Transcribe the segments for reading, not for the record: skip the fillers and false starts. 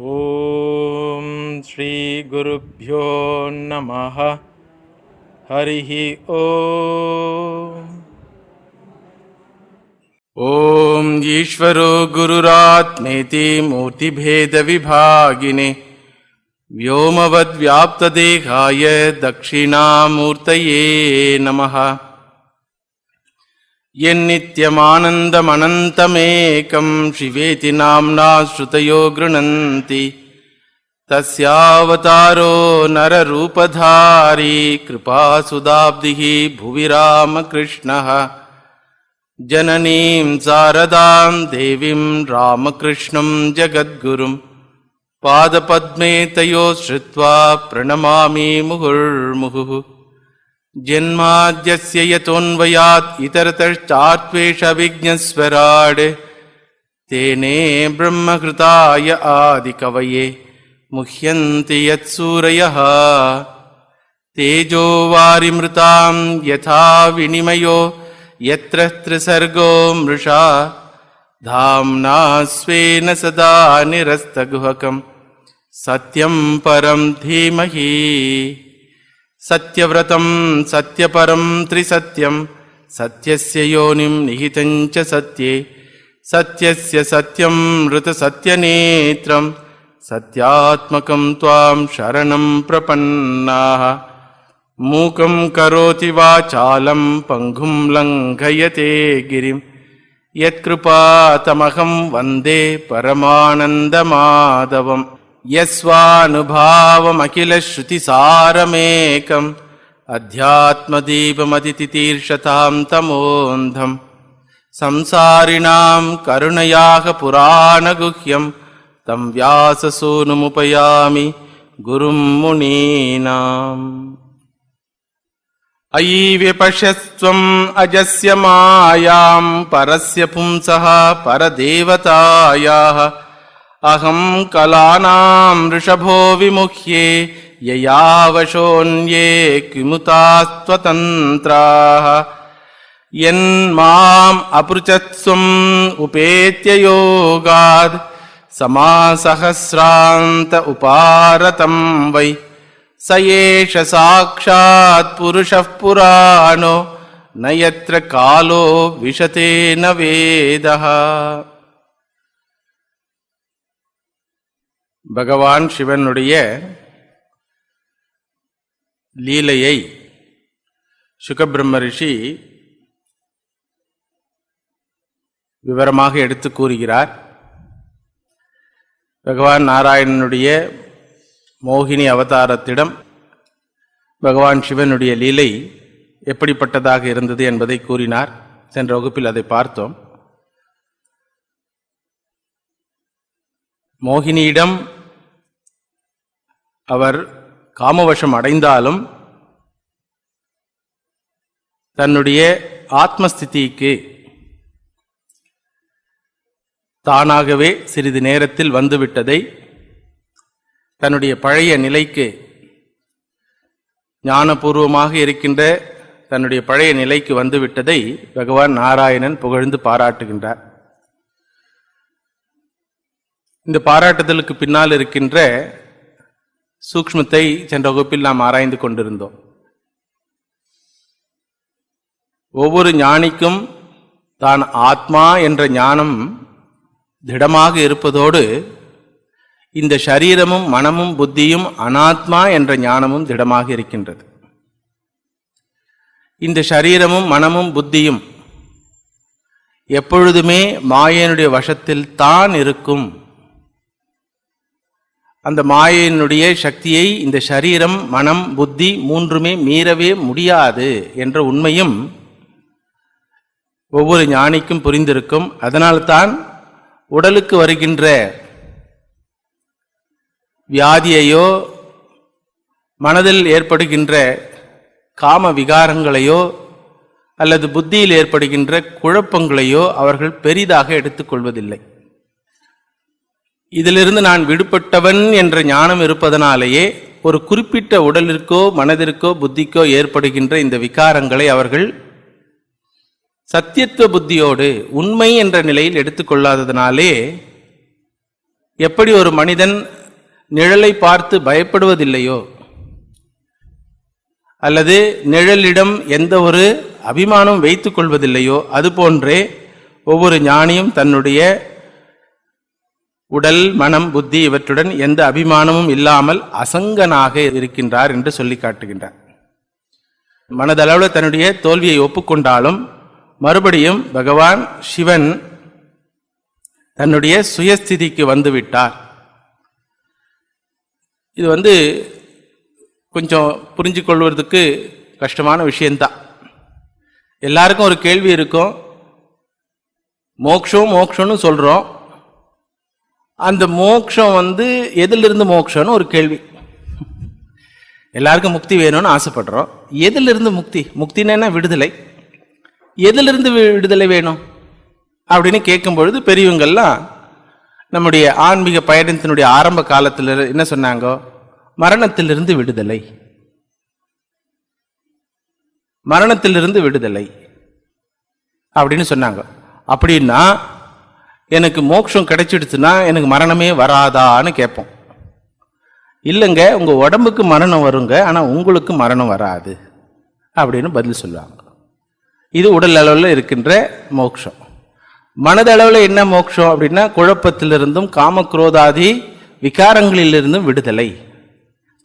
ஓம் ஸ்ரீ குருப்யோ நமஹ. ஹரிஹி ஓம். ஓம் ஈஸ்வரோ குருராத்மேதி மூர்த்திபேத விபாகினே व्योमवद् व्याप्तदेहाय दक्षिणामूर्तये नमः. यन्नित्यमानन्दमनन्तमेकं शिवेति नाम्ना श्रुतयो गृह्णन्ति तस्यावतारो नररूपधारी कृपासुदाब्धिः भुवि रामकृष्णः. जननीं शारदां देवीं रामकृष्णं जगद्गुरुं पादपद्मे तयोः श्रुत्वा प्रणमामि मुहुर्मुहुः. जन्माद्यस्य यतोऽन्वयात् इतरतश्चार्थ्वेषविघ्नस्वराड् तेने ब्रह्मकृताय आदिकवये मुह्यन्ति यत्सूरयः. तेजो वारिमृतां यथा विनिमयो यत्र त्रिसर्गो मृषा धाम्ना स्वेन सदा निरस्तगुहकं सत्यं परं धीमहि. सत्यव्रतं सत्यपरं त्रिसत्यं सत्यस्य योनिं निहितं च सत्ये सत्यस्य सत्यं ऋतसत्यनेत्रं सत्यात्मकं त्वां शरणं प्रपन्नाः. मूकं करोति वाचालं पङ्गुं लङ्घयते गिरिं यत्कृपातमहं वन्दे परमानन्दमाधवम्. यस्वानुभावमखिलश्रुतिसारमेकम् अध्यात्मदीपमतितीर्षतां तमोऽन्धम् संसारिणां करुणयाः पुराणगुह्यं तं व्याससूनुमुपयामि गुरुं मुनीनाम्. अयि व्यपश्यत्वम् अजस्य मायां परस्य पुंसः परदेवतायाः. अहं कलानां वृषभो विमुह्ये ययावशोऽन्ये किमुतास्त्वतन्त्राः. यन्माम् अपृच्छत्स्वम् उपेत्य योगाद् समासहस्रान्त उपारतं वै स एष साक्षात् पुरुषः पुराणो न यत्र कालो विशते न वेदः. பகவான் சிவனுடைய லீலையை சுகபிரம்ம ரிஷி விவரமாக எடுத்து கூறுகிறார். பகவான் நாராயணனுடைய மோகினி அவதாரத்திடம் பகவான் சிவனுடைய லீலை எப்படிப்பட்டதாக இருந்தது என்பதை கூறினார். சென்ற வகுப்பில் அதை பார்த்தோம். மோகினியிடம் அவர் காமவசம் அடைந்தாலும் தன்னுடைய ஆத்மஸ்திதிக்கு தானாகவே சிறிது நேரத்தில் வந்துவிட்டதை, தன்னுடைய பழைய நிலைக்கு, ஞானபூர்வமாக இருக்கின்ற தன்னுடைய பழைய நிலைக்கு வந்துவிட்டதை பகவான் நாராயணன் புகழ்ந்து பாராட்டுகின்றார். இந்த பாராட்டுதலுக்கு பின்னால் இருக்கின்ற சூக்ஷ்மத்தை சென்ற வகுப்பில் நாம் ஆராய்ந்து கொண்டிருந்தோம். ஒவ்வொரு ஞானிக்கும் தான் ஆத்மா என்ற ஞானம் திடமாக இருப்பதோடு இந்த சரீரமும் மனமும் புத்தியும் அனாத்மா என்ற ஞானமும் திடமாக இருக்கின்றது. இந்த சரீரமும் மனமும் புத்தியும் எப்பொழுதுமே மாயையினுடைய வசத்தில் தான் இருக்கும். அந்த மாயையினுடைய சக்தியை இந்த சரீரம் மனம் புத்தி மூன்றுமே மீறவே முடியாது என்ற உண்மையும் ஒவ்வொரு ஞானிக்கும் புரிந்திருக்கும். அதனால்தான் உடலுக்கு வருகின்ற வியாதியையோ மனதில் ஏற்படுகின்ற காம விகாரங்களையோ அல்லது புத்தியில் ஏற்படுகின்ற குழப்பங்களையோ அவர்கள் பெரிதாக எடுத்துக்கொள்வதில்லை. இதிலிருந்து நான் விடுபட்டவன் என்ற ஞானம் இருப்பதனாலேயே ஒரு குறிப்பிட்ட உடலிற்கோ மனதிற்கோ புத்திக்கோ ஏற்படுகின்ற இந்த விகாரங்களை அவர்கள் சத்தியத்துவ புத்தியோடு உண்மை என்ற நிலையில் எடுத்துக்கொள்ளாததனாலே எப்படி ஒரு மனிதன் நிழலை பார்த்து பயப்படுவதில்லையோ, அல்லது நிழலிடம் எந்த ஒரு அபிமானம் வைத்துக் கொள்வதில்லையோ, அதுபோன்றே ஒவ்வொரு ஞானியும் தன்னுடைய உடல், மனம், புத்தி இவற்றுடன் எந்த அபிமானமும் இல்லாமல் அசங்கனாக இருக்கின்றார் என்று சொல்லி காட்டுகின்றார். மனதளவில் தன்னுடைய தோல்வியை ஒப்புக்கொண்டாலும் மறுபடியும் பகவான் சிவன் தன்னுடைய சுயஸ்திதிக்கு வந்துவிட்டார். இது கொஞ்சம் புரிஞ்சு கொள்வதற்கு கஷ்டமான விஷயம்தான். எல்லாருக்கும் ஒரு கேள்வி இருக்கும். மோக்ஷம் மோக்ஷம்னு சொல்றோம். அந்த மோக்ஷம் எதிலிருந்து மோக்ஷம்னு ஒரு கேள்வி. எல்லாருக்கும் முக்தி வேணும்னு ஆசைப்படுறோம். எதிலிருந்து முக்தி? முக்தினா விடுதலை. எதிலிருந்து விடுதலை வேணும் அப்படின்னு கேட்கும் பொழுது பெரியவங்கள்லாம் நம்முடைய ஆன்மீக பயணத்தினுடைய ஆரம்ப காலத்தில் என்ன சொன்னாங்க? மரணத்திலிருந்து விடுதலை, மரணத்திலிருந்து விடுதலை அப்படின்னு சொன்னாங்க. அப்படின்னா எனக்கு மோட்சம் கிடைச்சிடுச்சுன்னா எனக்கு மரணமே வராதான்னு கேட்போம். இல்லைங்க, உங்க உடம்புக்கு மரணம் வருங்க, ஆனா உங்களுக்கு மரணம் வராது அப்படின்னு பதில் சொல்லுவாங்க. இது உடல் அளவில் இருக்கின்ற மோட்சம். மனதளவில் என்ன மோட்சம் அப்படின்னா குழப்பத்திலிருந்தும் காமக்ரோதாதி விகாரங்களிலிருந்தும் விடுதலை,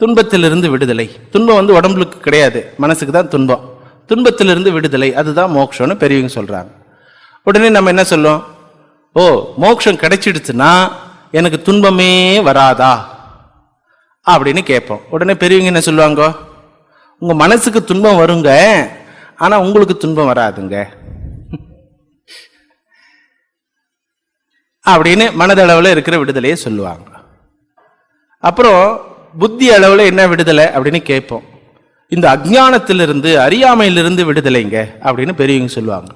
துன்பத்திலிருந்து விடுதலை. துன்பம் உடம்புக்கு கிடையாது, மனசுக்கு தான் துன்பம். துன்பத்திலிருந்து விடுதலை, அதுதான் மோட்சம்னு பெரியவங்க சொல்றாங்க. உடனே நம்ம என்ன சொல்லுவோம்? ஓ, மோட்சம் கிடைச்சிடுச்சுன்னா எனக்கு துன்பமே வராதா அப்படின்னு கேட்போம். உடனே பெரியவங்க என்ன சொல்லுவாங்க? உங்க மனசுக்கு துன்பம் வருங்க, ஆனா உங்களுக்கு துன்பம் வராதுங்க அப்படின்னு மனதளவில் இருக்கிற விடுதலையை சொல்லுவாங்க. அப்புறம் புத்தி அளவில் என்ன விடுதலை அப்படின்னு கேட்போம். இந்த அஜ்ஞானத்திலிருந்து, அறியாமையிலிருந்து விடுதலைங்க அப்படின்னு பெரியவங்க சொல்லுவாங்க.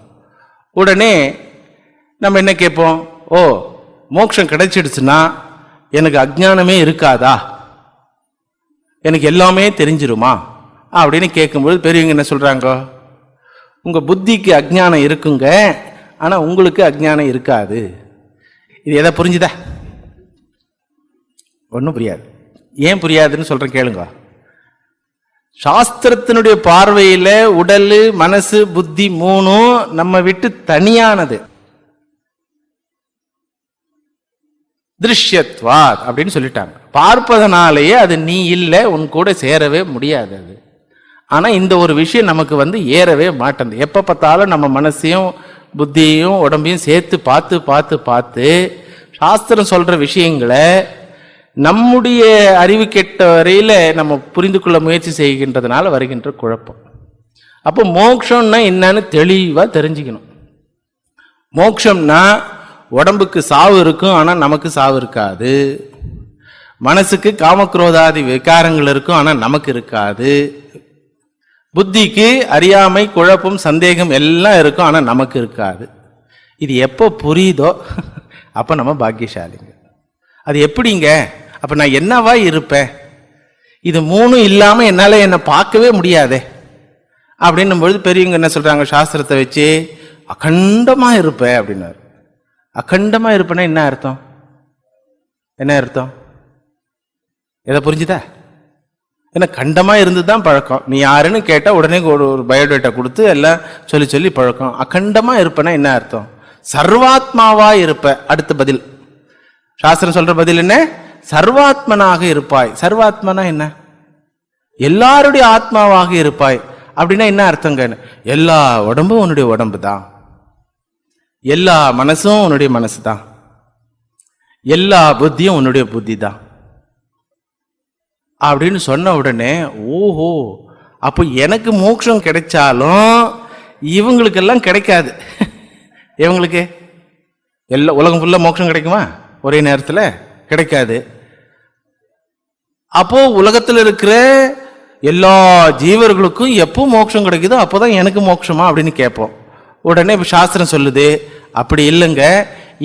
உடனே நம்ம என்ன கேட்போம்? ஓ, மோட்சம் கிடைச்சிடுச்சுன்னா எனக்கு அஜ்ஞானமே இருக்காதா, எனக்கு எல்லாமே தெரிஞ்சிருமா அப்படின்னு கேட்கும்போது பெரியவங்க என்ன சொல்றாங்க? உங்க புத்திக்கு அஜ்ஞானம் இருக்குங்க, ஆனா உங்களுக்கு அஜ்ஞானம் இருக்காது. இது எதை புரிஞ்சுதா? ஒன்றும் புரியாது. ஏன் புரியாதுன்னு சொல்றேன் கேளுங்க. சாஸ்திரத்தினுடைய பார்வையில உடல், மனசு, புத்தி மூணும் நம்ம விட்டு தனியானது. திருஷ்யத்வாத் அப்படின்னு சொல்லிட்டாங்க. பார்ப்பதனாலேயே அது நீ இல்லை, உன் கூட சேரவே முடியாது அது. ஆனா இந்த ஒரு விஷயம் நமக்கு ஏறவே மாட்டேங்குது. எப்ப பார்த்தாலும் நம்ம மனசையும் புத்தியையும் உடம்பையும் சேர்த்து பார்த்து பார்த்து பார்த்து சாஸ்திரம் சொல்ற விஷயங்களை நம்முடைய அறிவு கெட்ட வரையில நம்ம புரிந்து கொள்ள முயற்சி செய்கின்றதுனால வருகின்ற குழப்பம். அப்போ மோட்சம்னா என்னன்னு தெளிவா தெரிஞ்சுக்கணும். மோட்சம்னா உடம்புக்கு சாவு இருக்கும், ஆனா நமக்கு சாவு இருக்காது. மனசுக்கு காமக்ரோதாதி விகாரங்கள் இருக்கும், ஆனா நமக்கு இருக்காது. புத்திக்கு அறியாமை, குழப்பம், சந்தேகம் எல்லாம் இருக்கும், ஆனா நமக்கு இருக்காது. இது எப்போ புரியுதோ அப்ப நம்ம பாக்கியசாலிங்க. அது எப்படிங்க? அப்ப நான் என்னவா இருப்பேன்? இது மூணும் இல்லாம என்னால என்ன பார்க்கவே முடியாதே அப்படின்னும் பொழுது பெரியவங்க என்ன சொல்றாங்க? சாஸ்திரத்தை வச்சு அகண்டமா இருப்பேன் அப்படின்னாரு. அகண்டமா இருப்பேன்னா என்ன அர்த்தம்? என்ன அர்த்தம்? எதை புரிஞ்சுதா? ஏன்னா கண்டமா இருந்துதான் பழக்கம். நீ யாருன்னு கேட்டா உடனே ஒரு பயோடேட்டா கொடுத்து எல்லாம் சொல்லி சொல்லி பழக்கம். அகண்டமா இருப்பேன்னா என்ன அர்த்தம்? சர்வாத்மாவா இருப்ப. அடுத்த பதில் சாஸ்திரம் சொல்ற பதில் என்ன? சர்வாத்மனாக இருப்பாய். சர்வாத்மனா என்ன? எல்லாருடைய ஆத்மாவாக இருப்பாய். அப்படின்னா என்ன அர்த்தங்க? எல்லா உடம்பும் உன்னுடைய உடம்பு தான், எல்லா மனசும் உன்னுடைய மனசு தான், எல்லா புத்தியும் உன்னுடைய புத்தி தான் அப்படின்னு சொன்ன உடனே ஓஹோ, அப்போ எனக்கு மோட்சம் கிடைச்சாலும் இவங்களுக்கெல்லாம் கிடைக்காது. இவங்களுக்கு எல்லா உலகம் ஃபுல்லா மோட்சம் கிடைக்குமா? ஒரே நேரத்தில் கிடைக்காது. அப்போ உலகத்தில் இருக்கிற எல்லா ஜீவர்களுக்கும் எப்போ மோட்சம் கிடைக்குதோ அப்போதான் எனக்கு மோட்சமா அப்படின்னு கேட்போம். உடனே சாஸ்திரம் சொல்லுது, அப்படி இல்லைங்க,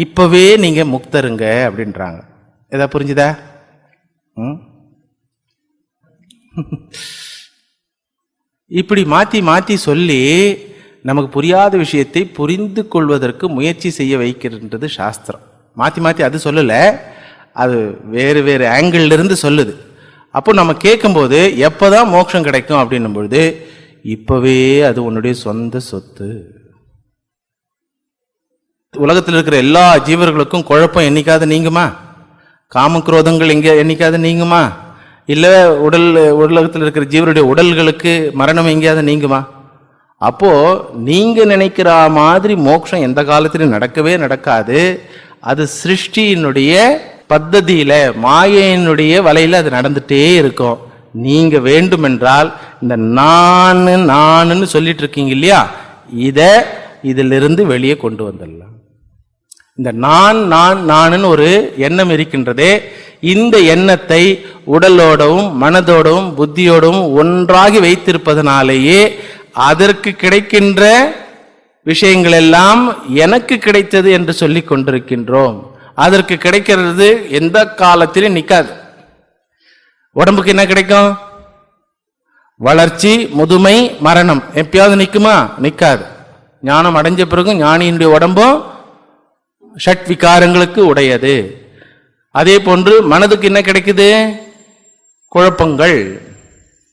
இப்பவே நீங்க முக்தருங்க அப்படின்றாங்க. ஏதா புரிஞ்சுதா? இப்படி மாத்தி மாத்தி சொல்லி நமக்கு புரியாத விஷயத்தை புரிந்து கொள்வதற்கு முயற்சி செய்ய வைக்கின்றது சாஸ்திரம். மாத்தி மாத்தி அது சொல்லல, அது வேறு வேறு ஆங்கிள் இருந்து சொல்லுது. அப்போ நம்ம கேட்கும்போது எப்போதான் மோட்சம் கிடைக்கும் அப்படின்னும் பொழுது, இப்பவே அது உன்னுடைய சொந்த சொத்து. உலகத்தில் இருக்கிற எல்லா ஜீவர்களுக்கும் குழப்பம் என்னைக்காவது நீங்குமா? காமக்ரோதங்கள் என்னைக்காவது நீங்குமா? இல்லை உலகத்தில் இருக்கிற ஜீவருடைய உடல்களுக்கு மரணம் எங்கேயாவது நீங்குமா? அப்போ நீங்க நினைக்கிற மாதிரி மோட்சம் எந்த காலத்திலும் நடக்கவே நடக்காது. அது சிருஷ்டியினுடைய பத்ததியில, மாயையினுடைய வலையில அது நடந்துட்டே இருக்கும். நீங்க வேண்டுமென்றால் இந்த நான்னு சொல்லிட்டு இருக்கீங்க இல்லையா, இதிலிருந்து வெளியே கொண்டு வந்துடலாம். இந்த நான்னு ஒரு எண்ணம் இருக்கின்றதே, இந்த எண்ணத்தை உடலோடவும் மனதோடவும் புத்தியோடவும் ஒன்றாகி வைத்திருப்பதனாலேயே அதற்கு கிடைக்கின்ற விஷயங்கள் எல்லாம் எனக்கு கிடைத்தது என்று சொல்லிக் கொண்டிருக்கின்றோம். அதற்கு கிடைக்கிறது எந்த காலத்திலும் நிற்காது. உடம்புக்கு என்ன கிடைக்கும்? வளர்ச்சி, முதுமை, மரணம். எப்பயாவது நிற்குமா? நிற்காது. ஞானம் அடைஞ்ச பிறகு ஞானியினுடைய உடம்பும் ஷட் விகாரங்களுக்கு உடையது. அதே போன்று மனதுக்கு என்ன கிடைக்குது? குழப்பங்கள்,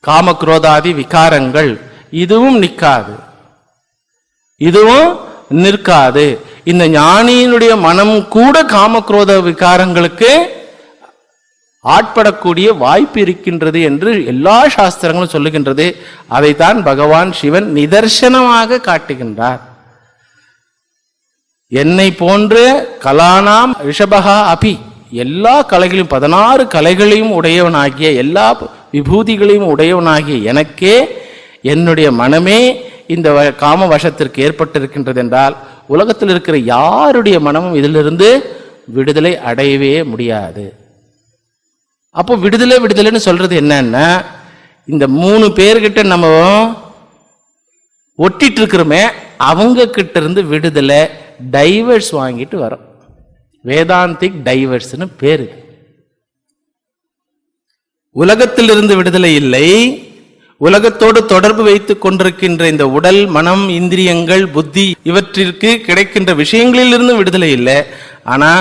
காமக்ரோதாதி விகாரங்கள். இதுவும் நிற்காது, இதுவும் நிற்காது. இந்த ஞானியினுடைய மனம் கூட காமக்ரோத விகாரங்களுக்கு ஆட்படக்கூடிய வாய்ப்பு இருக்கின்றது என்று எல்லா சாஸ்திரங்களும் சொல்லுகின்றது. அதைத்தான் பகவான் சிவன் நிதர்சனமாக காட்டுகின்றார். என்னை போன்ற கலானாம் ரிஷபகா அபி, எல்லா கலைகளையும் 16 கலைகளையும் உடையவனாகிய, எல்லா விபூதிகளையும் உடையவனாகிய எனக்கே என்னுடைய மனமே இந்த காம வசத்திற்கு ஏற்பட்டிருக்கின்றது என்றால், உலகத்தில் இருக்கிற யாருடைய மனமும் இதிலிருந்து விடுதலை அடையவே முடியாது. அப்போ விடுதலைன்னு சொல்றது என்னன்னா, இந்த 3 பேர்கிட்ட நம்ம ஒட்டிட்டு இருக்கிறோமே, அவங்க கிட்ட இருந்து விடுதலை டைவர்ஸ் வாங்கிட்டு வரோம். வேதாந்திக் டைவர்ஸ்னு பேரு. உலகத்திலிருந்து விடுதலை இல்லை, உலகத்தோடு தொடர்பு வைத்துக் கொண்டிருக்கின்ற இந்த உடல், மனம், இந்திரியங்கள், புத்தி இவற்றிற்கு கிடைக்கின்ற விஷயங்களிலிருந்து விடுதலை இல்லை. ஆனா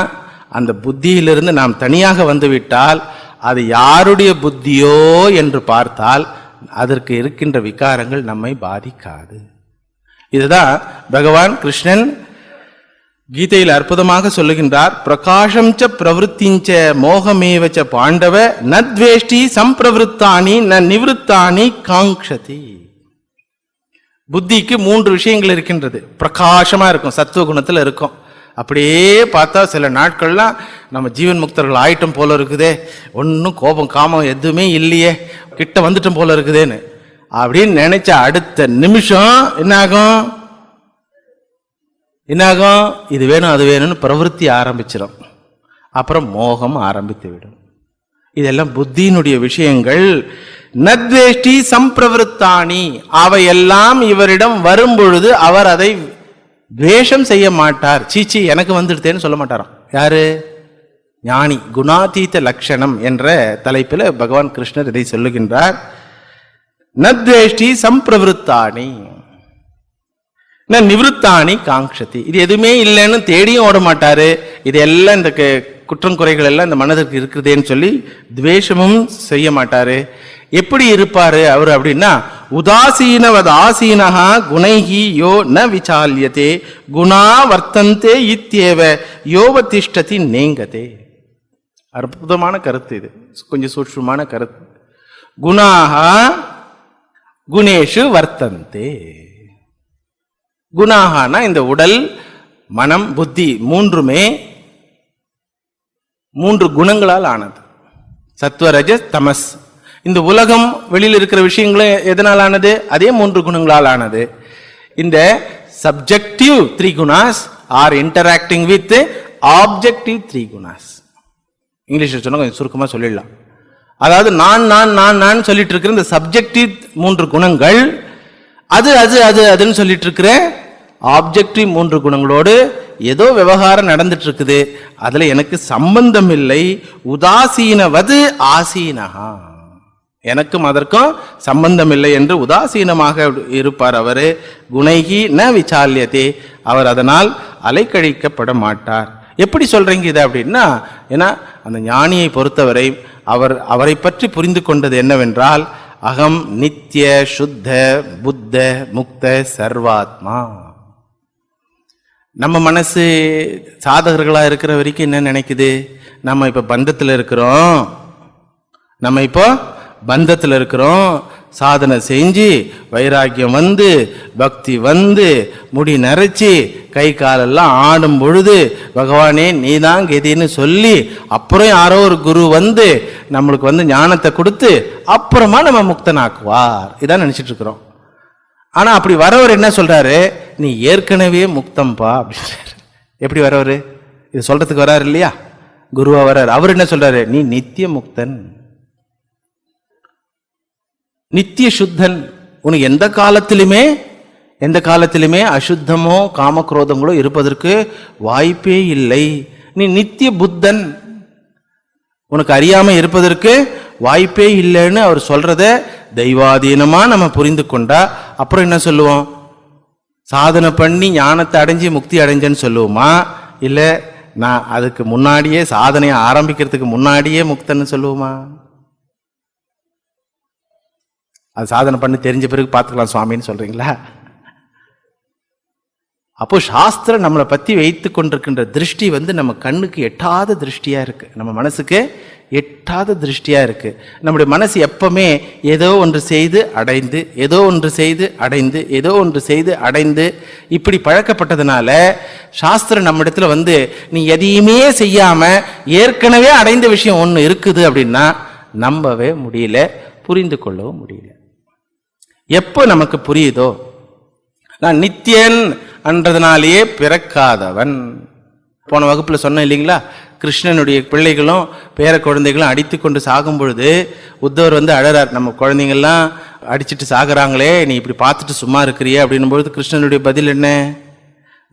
அந்த புத்தியிலிருந்து நாம் தனியாக வந்துவிட்டால், அது யாருடைய புத்தியோ என்று பார்த்தால் அதற்கு இருக்கின்ற விகாரங்கள் நம்மை பாதிக்காது. இதுதான் பகவான் கிருஷ்ணன் கீதையில் அற்புதமாக சொல்லுகின்றார். பிரகாஷம் ச பிரவருத்திஞ்ச மோகமேவச்ச பாண்டவ நத்வேஷ்டி சம்பிரவருத்தானி ந நிவృత్తాனி காங்க்ஷதி. புத்திக்கு 3 விஷயங்கள் இருக்கின்றது. பிரகாசமா இருக்கும், சத்துவ குணத்துல இருக்கும். அப்படியே பார்த்தா சில நாட்கள்லாம் நம்ம ஜீவன் முக்தர்கள் ஆயிட்டம் போல இருக்குதே, ஒன்னும் கோபம் காமம் எதுவுமே இல்லையே, கிட்ட வந்துட்டும் போல இருக்குதேன்னு அப்படின்னு நினைச்ச அடுத்த நிமிஷம் என்னாகும்? இது வேணும் அது வேணும்னு பிரவருத்தி ஆரம்பிச்சிடும். அப்புறம் மோகம் ஆரம்பித்து விடும். இதெல்லாம் புத்தியினுடைய விஷயங்கள். நத்வேஷ்டி சம்பிரவருத்தானி, அவையெல்லாம் இவரிடம் வரும் பொழுது அவர் அதை துவேஷம் செய்ய மாட்டார். சீச்சி எனக்கு வந்துடுதேன்னு சொல்ல மாட்டாராம். யாரு? ஞானி. குணாதீத லட்சணம் என்ற தலைப்பில் பகவான் கிருஷ்ணர் இதை சொல்லுகின்றார். நத்வேஷ்டி சம்பிரவருத்தானி ந நிவృత్తాனி காங்க்ஷதி. இது எதுவுமே இல்லைன்னு தேடியும் ஓட மாட்டாரு. இது எல்லாம் இந்த குற்றம் குறைகள் எல்லாம் இந்த மனதிற்கு இருக்குதேன்னு சொல்லி துவேஷமும் செய்ய மாட்டாரு. எப்படி இருப்பாரு அவர் அப்படின்னா, உதாசீனவத் ஆசீனஹா குணைஹி யோ ந விசால்யதே குணா வர்த்தந்தே இத்யேவ யோவதிஷ்டதி நேங்கதே. அற்புதமான கருத்து இது, கொஞ்சம் சூட்சுமான கருத்து. குணாஹா குணேஷு வர்த்தந்தே. குணாகனா இந்த உடல், மனம், புத்தி மூன்றுமே 3 குணங்களால் ஆனது. சத்வரஜஸ் தமஸ். இந்த உலகம், வெளியில் இருக்கிற விஷயங்களும் எதனால் ஆனது? அதே 3 குணங்களால் ஆனது. இந்த subjective 3 gunas are interacting with objective 3 gunas. இங்கிலீஷ்ல சொன்னா கொஞ்சம் சுருக்கமா சொல்லிடலாம். அதாவது நான் சொல்லிட்டு இருக்கிற இந்த சப்ஜெக்டிவ் 3 குணங்கள், அதுன்னு சொல்லிட்டு இருக்கிற ஆப்ஜெக்டிவ் 3 குணங்களோடு ஏதோ விவகாரம் நடந்துட்டு இருக்குது, அதுல எனக்கு சம்பந்தம் இல்லை. உதாசீனவது ஆசீனஹா, எனக்கும் அதற்கும் சம்பந்தம் இல்லை என்று உதாசீனமாக இருப்பார் அவரு. குணைகி ந விசால்யதே, அவர் அதனால் அலைக்கழிக்கப்பட மாட்டார். எப்படி சொல்றீங்க இது அப்படின்னா, ஏன்னா அந்த ஞானியை பொறுத்தவரை அவரை பற்றி புரிந்து கொண்டது என்னவென்றால், அகம் நித்திய சுத்த புத்த முக்த சர்வாத்மா. நம்ம மனசு சாதகர்களாக இருக்கிற வரைக்கும் என்ன நினைக்குது? நம்ம இப்போ பந்தத்தில் இருக்கிறோம், சாதனை செஞ்சு வைராக்கியம் வந்து பக்தி வந்து முடி நரைச்சி கை காலெல்லாம் ஆடும் பொழுது பகவானே நீதான் கெதின்னு சொல்லி அப்புறம் யாரோ ஒரு குரு வந்து நம்மளுக்கு வந்து ஞானத்தை கொடுத்து அப்புறமா நம்ம முக்தனாக்குவார், இதான் நினைச்சிட்டு இருக்கிறோம். ஆனா அப்படி வரவர் என்ன சொல்றாரு? நீ ஏற்கனவே முக்தம்பா அப்படின்றாரு. எப்படி வரவர்? இது சொல்றதுக்கு வராரு இல்லையா, குருவா வர்றாரு. அவர் என்ன சொல்றாரு? நீ நித்திய முக்தன், நித்திய சுத்தன். உனக்கு எந்த காலத்திலுமே அசுத்தமோ காமக்ரோதங்களோ இருப்பதற்கு வாய்ப்பே இல்லை. நீ நித்திய புத்தன், உனக்கு அறியாம இருப்பதற்கு வாய்ப்பே இல்லைன்னு அவர் சொல்றத தெய்வாதீனமா நம்ம புரிந்து கொண்டா அப்புறம் என்ன சொல்லுவோம்? சாதனை பண்ணி ஞானத்தை அடைஞ்சி முக்தி அடைஞ்சேன்னு சொல்லுவோமா? இல்ல நான் அதுக்கு முன்னாடியே சாதனையை ஆரம்பிக்கிறதுக்கு முன்னாடியே முக்தன்னு சொல்லுவோமா? அது சாதனை பண்ணி தெரிஞ்ச பிறகு பார்த்துக்கலாம் சுவாமின்னு சொல்றீங்களா? அப்போ சாஸ்திரம் நம்மளை பற்றி வைத்து கொண்டிருக்கின்ற திருஷ்டி வந்து நம்ம கண்ணுக்கு எட்டாத திருஷ்டியா இருக்கு, நம்ம மனசுக்கு எட்டாத திருஷ்டியா இருக்கு. நம்முடைய மனசு எப்பவுமே ஏதோ ஒன்று செய்து அடைந்து, ஏதோ ஒன்று செய்து அடைந்து, ஏதோ ஒன்று செய்து அடைந்து இப்படி பழக்கப்பட்டதுனால சாஸ்திரம் நம்ம இடத்துல வந்து நீ எதையுமே செய்யாம ஏற்கனவே அடைந்த விஷயம் ஒன்று இருக்குது அப்படின்னா நம்பவே முடியல, புரிந்து கொள்ளவும் முடியல. எப்போ நமக்கு புரியுதோ, நான் நித்தியன் என்றதுனாலேயே பிறக்காதவன். போன வகுப்புல சொன்னேன் இல்லைங்களா, கிருஷ்ணனுடைய பிள்ளைகளும் பேர குழந்தைகளும் அடித்து கொண்டு சாகும் பொழுது உத்தவர் வந்து அழறார், நம்ம குழந்தைங்கள்லாம் அடிச்சுட்டு சாகுறாங்களே, நீ இப்படி பார்த்துட்டு சும்மா இருக்கிறியே அப்படின்னும் பொழுது கிருஷ்ணனுடைய பதில் என்ன?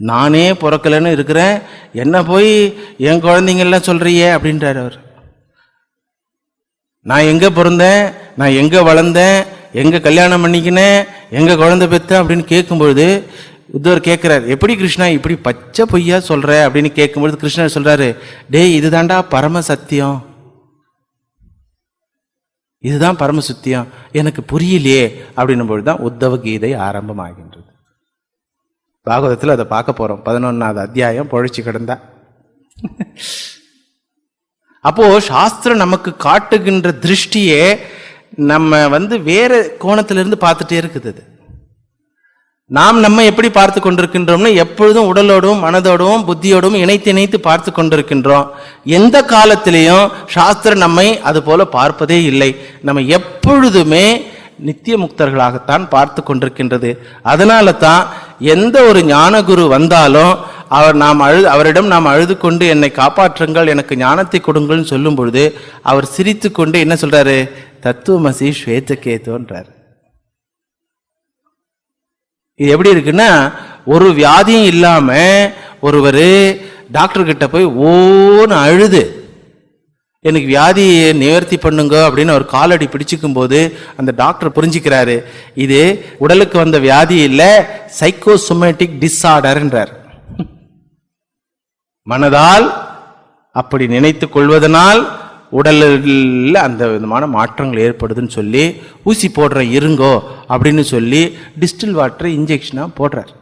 நானே பிறக்கலன்னு இருக்கிறேன், என்ன போய் என் குழந்தைங்கள்லாம் சொல்றியே அப்படின்றார் அவர். நான் எங்க பிறந்தேன், நான் எங்க வளர்ந்தேன், எங்க கல்யாணம் பண்ணிக்கினேன், எங்க குழந்தை பெற்றேன் அப்படின்னு கேட்கும்பொழுது உத்தவர் கேட்கிறார், எப்படி கிருஷ்ணா இப்படி பச்சை பொய்யா சொல்ற அப்படின்னு கேட்கும்பொழுது கிருஷ்ணர் சொல்றாரு, டேய் இதுதான்டா பரம சத்தியம், இதுதான் பரம சத்தியம், எனக்கு புரியலையே அப்படின்னும் பொழுதுதான் உத்தவ கீதை ஆரம்பமாகின்றது. பாகவதத்தில் அதை பார்க்க போறோம், 11வது அத்தியாயம் பொழைச்சி கிடந்தா. அப்போ சாஸ்திரம் நமக்கு காட்டுகின்ற திருஷ்டியே நம்ம வந்து வேற கோணத்திலிருந்து பார்த்துட்டே இருக்குது. நாம் நம்ம எப்படி பார்த்து கொண்டிருக்கின்றோம்னா எப்பொழுதும் உடலோடும் மனதோடும் புத்தியோடும் இணைத்து பார்த்து கொண்டிருக்கின்றோம். எந்த காலத்திலையும் சாஸ்திரம் நம்மை அது போல பார்ப்பதே இல்லை. நம்ம எப்பொழுதுமே நித்திய முக்தர்களாகத்தான் பார்த்து கொண்டிருக்கின்றது. அதனால தான் எந்த ஒரு ஞானகுரு வந்தாலும் அவரிடம் நாம் அழுது கொண்டு என்னை காப்பாற்றுங்கள், எனக்கு ஞானத்தை கொடுங்கள்னு சொல்லும் பொழுது அவர் சிரித்து கொண்டு என்ன சொல்றாரு? தத்துவமசி ஸ்வேதகேதுன்றார். இது எப்படி இருக்குன்னா, ஒரு வியாதியும் இல்லாம ஒருவர் டாக்டர் கிட்ட போய் ஓன்னு அழுது எனக்கு வியாதியை நிவர்த்தி பண்ணுங்க அப்படின்னு அவர் காலடி பிடிச்சிக்கும் போது அந்த டாக்டர் புரிஞ்சுக்கிறாரு, இது உடலுக்கு வந்த வியாதி இல்லை, சைக்கோசோமேட்டிக் டிஸார்டர்ன்றார். மனதால் அப்படி நினைத்து கொள்வதனால் உடலில் அந்த விதமான மாற்றங்கள் ஏற்படுதுன்னு சொல்லி ஊசி போடுற இருங்கோ அப்படின்னு சொல்லி டிஸ்டில் வாட்டரை இன்ஜெக்ஷனா போடுறார்.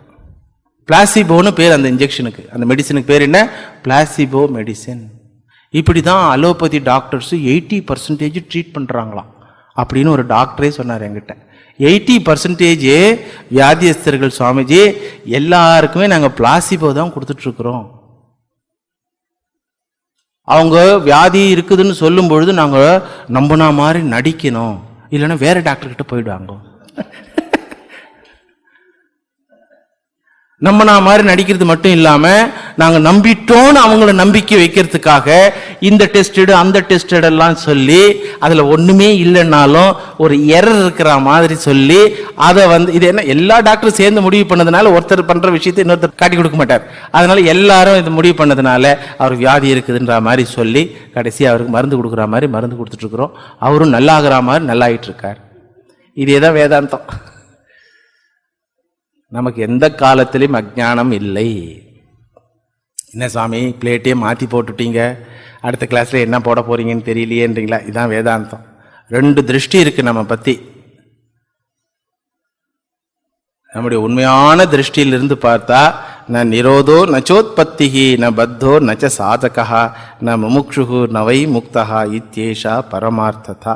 பிளாசிபோன்னு பேர் அந்த இன்ஜெக்ஷனுக்கு, அந்த மெடிசனுக்கு பேர் என்ன? Placebo medicine. இப்படி தான் அலோபதி டாக்டர்ஸு 80% ட்ரீட் பண்ணுறாங்களாம் அப்படின்னு ஒரு டாக்டரே சொன்னார் என்கிட்ட. 80% வியாதியஸ்தர்கள் சுவாமிஜி எல்லாருக்குமே நாங்கள் பிளாசிபோ தான் கொடுத்துட்ருக்குறோம். அவங்க வியாதி இருக்குதுன்னு சொல்லும் பொழுது நாங்கள் நம்பினா மாதிரி நடிக்கணும், இல்லைன்னா வேற டாக்டர்கிட்ட போயிடுவாங்க. நம்பினா மாதிரி நடிக்கிறது மட்டும் இல்லாம நாங்க நம்பிட்டோன்னு அவங்கள நம்பிக்கை வைக்கிறதுக்காக இந்த டெஸ்டட் அந்த டெஸ்டட் எல்லாம் சொல்லி அதுல ஒண்ணுமே இல்லைன்னாலும் ஒரு எரர் இருக்கிற மாதிரி சொல்லி அதை வந்து இது என்ன எல்லா டாக்டரும் சேர்ந்து முடிவு பண்ணதுனால ஒருத்தர் பண்ற விஷயத்தை இன்னொருத்தர் காட்டி கொடுக்க மாட்டார். அதனால எல்லாரும் இது முடிவு பண்ணதுனால அவர் வியாதி இருக்குதுன்ற மாதிரி சொல்லி கடைசி அவருக்கு மருந்து கொடுக்குற மாதிரி மருந்து கொடுத்துட்டு இருக்கிறோம். அவரும் நல்லாகிற மாதிரி நல்லாயிட்டு இருக்கார். இதேதான் வேதாந்தம். நமக்கு எந்த காலத்திலையும் அஜ்ஞானம் இல்லை. என்ன சாமி பிளேட்டே மாற்றி போட்டுட்டீங்க, அடுத்த கிளாஸில் என்ன போட போகிறீங்கன்னு தெரியலையேன்றீங்களா? இதுதான் வேதாந்தம். 2 திருஷ்டி இருக்குது நம்ம பற்றி. நம்முடைய உண்மையான திருஷ்டியிலிருந்து பார்த்தா ந நிரோதோ நச்சோத்பத்திகி ந பத்தோ நச்ச சாதகா ந முமுக்ஷு நவை முக்தா இத்யேஷா பரமார்த்ததா.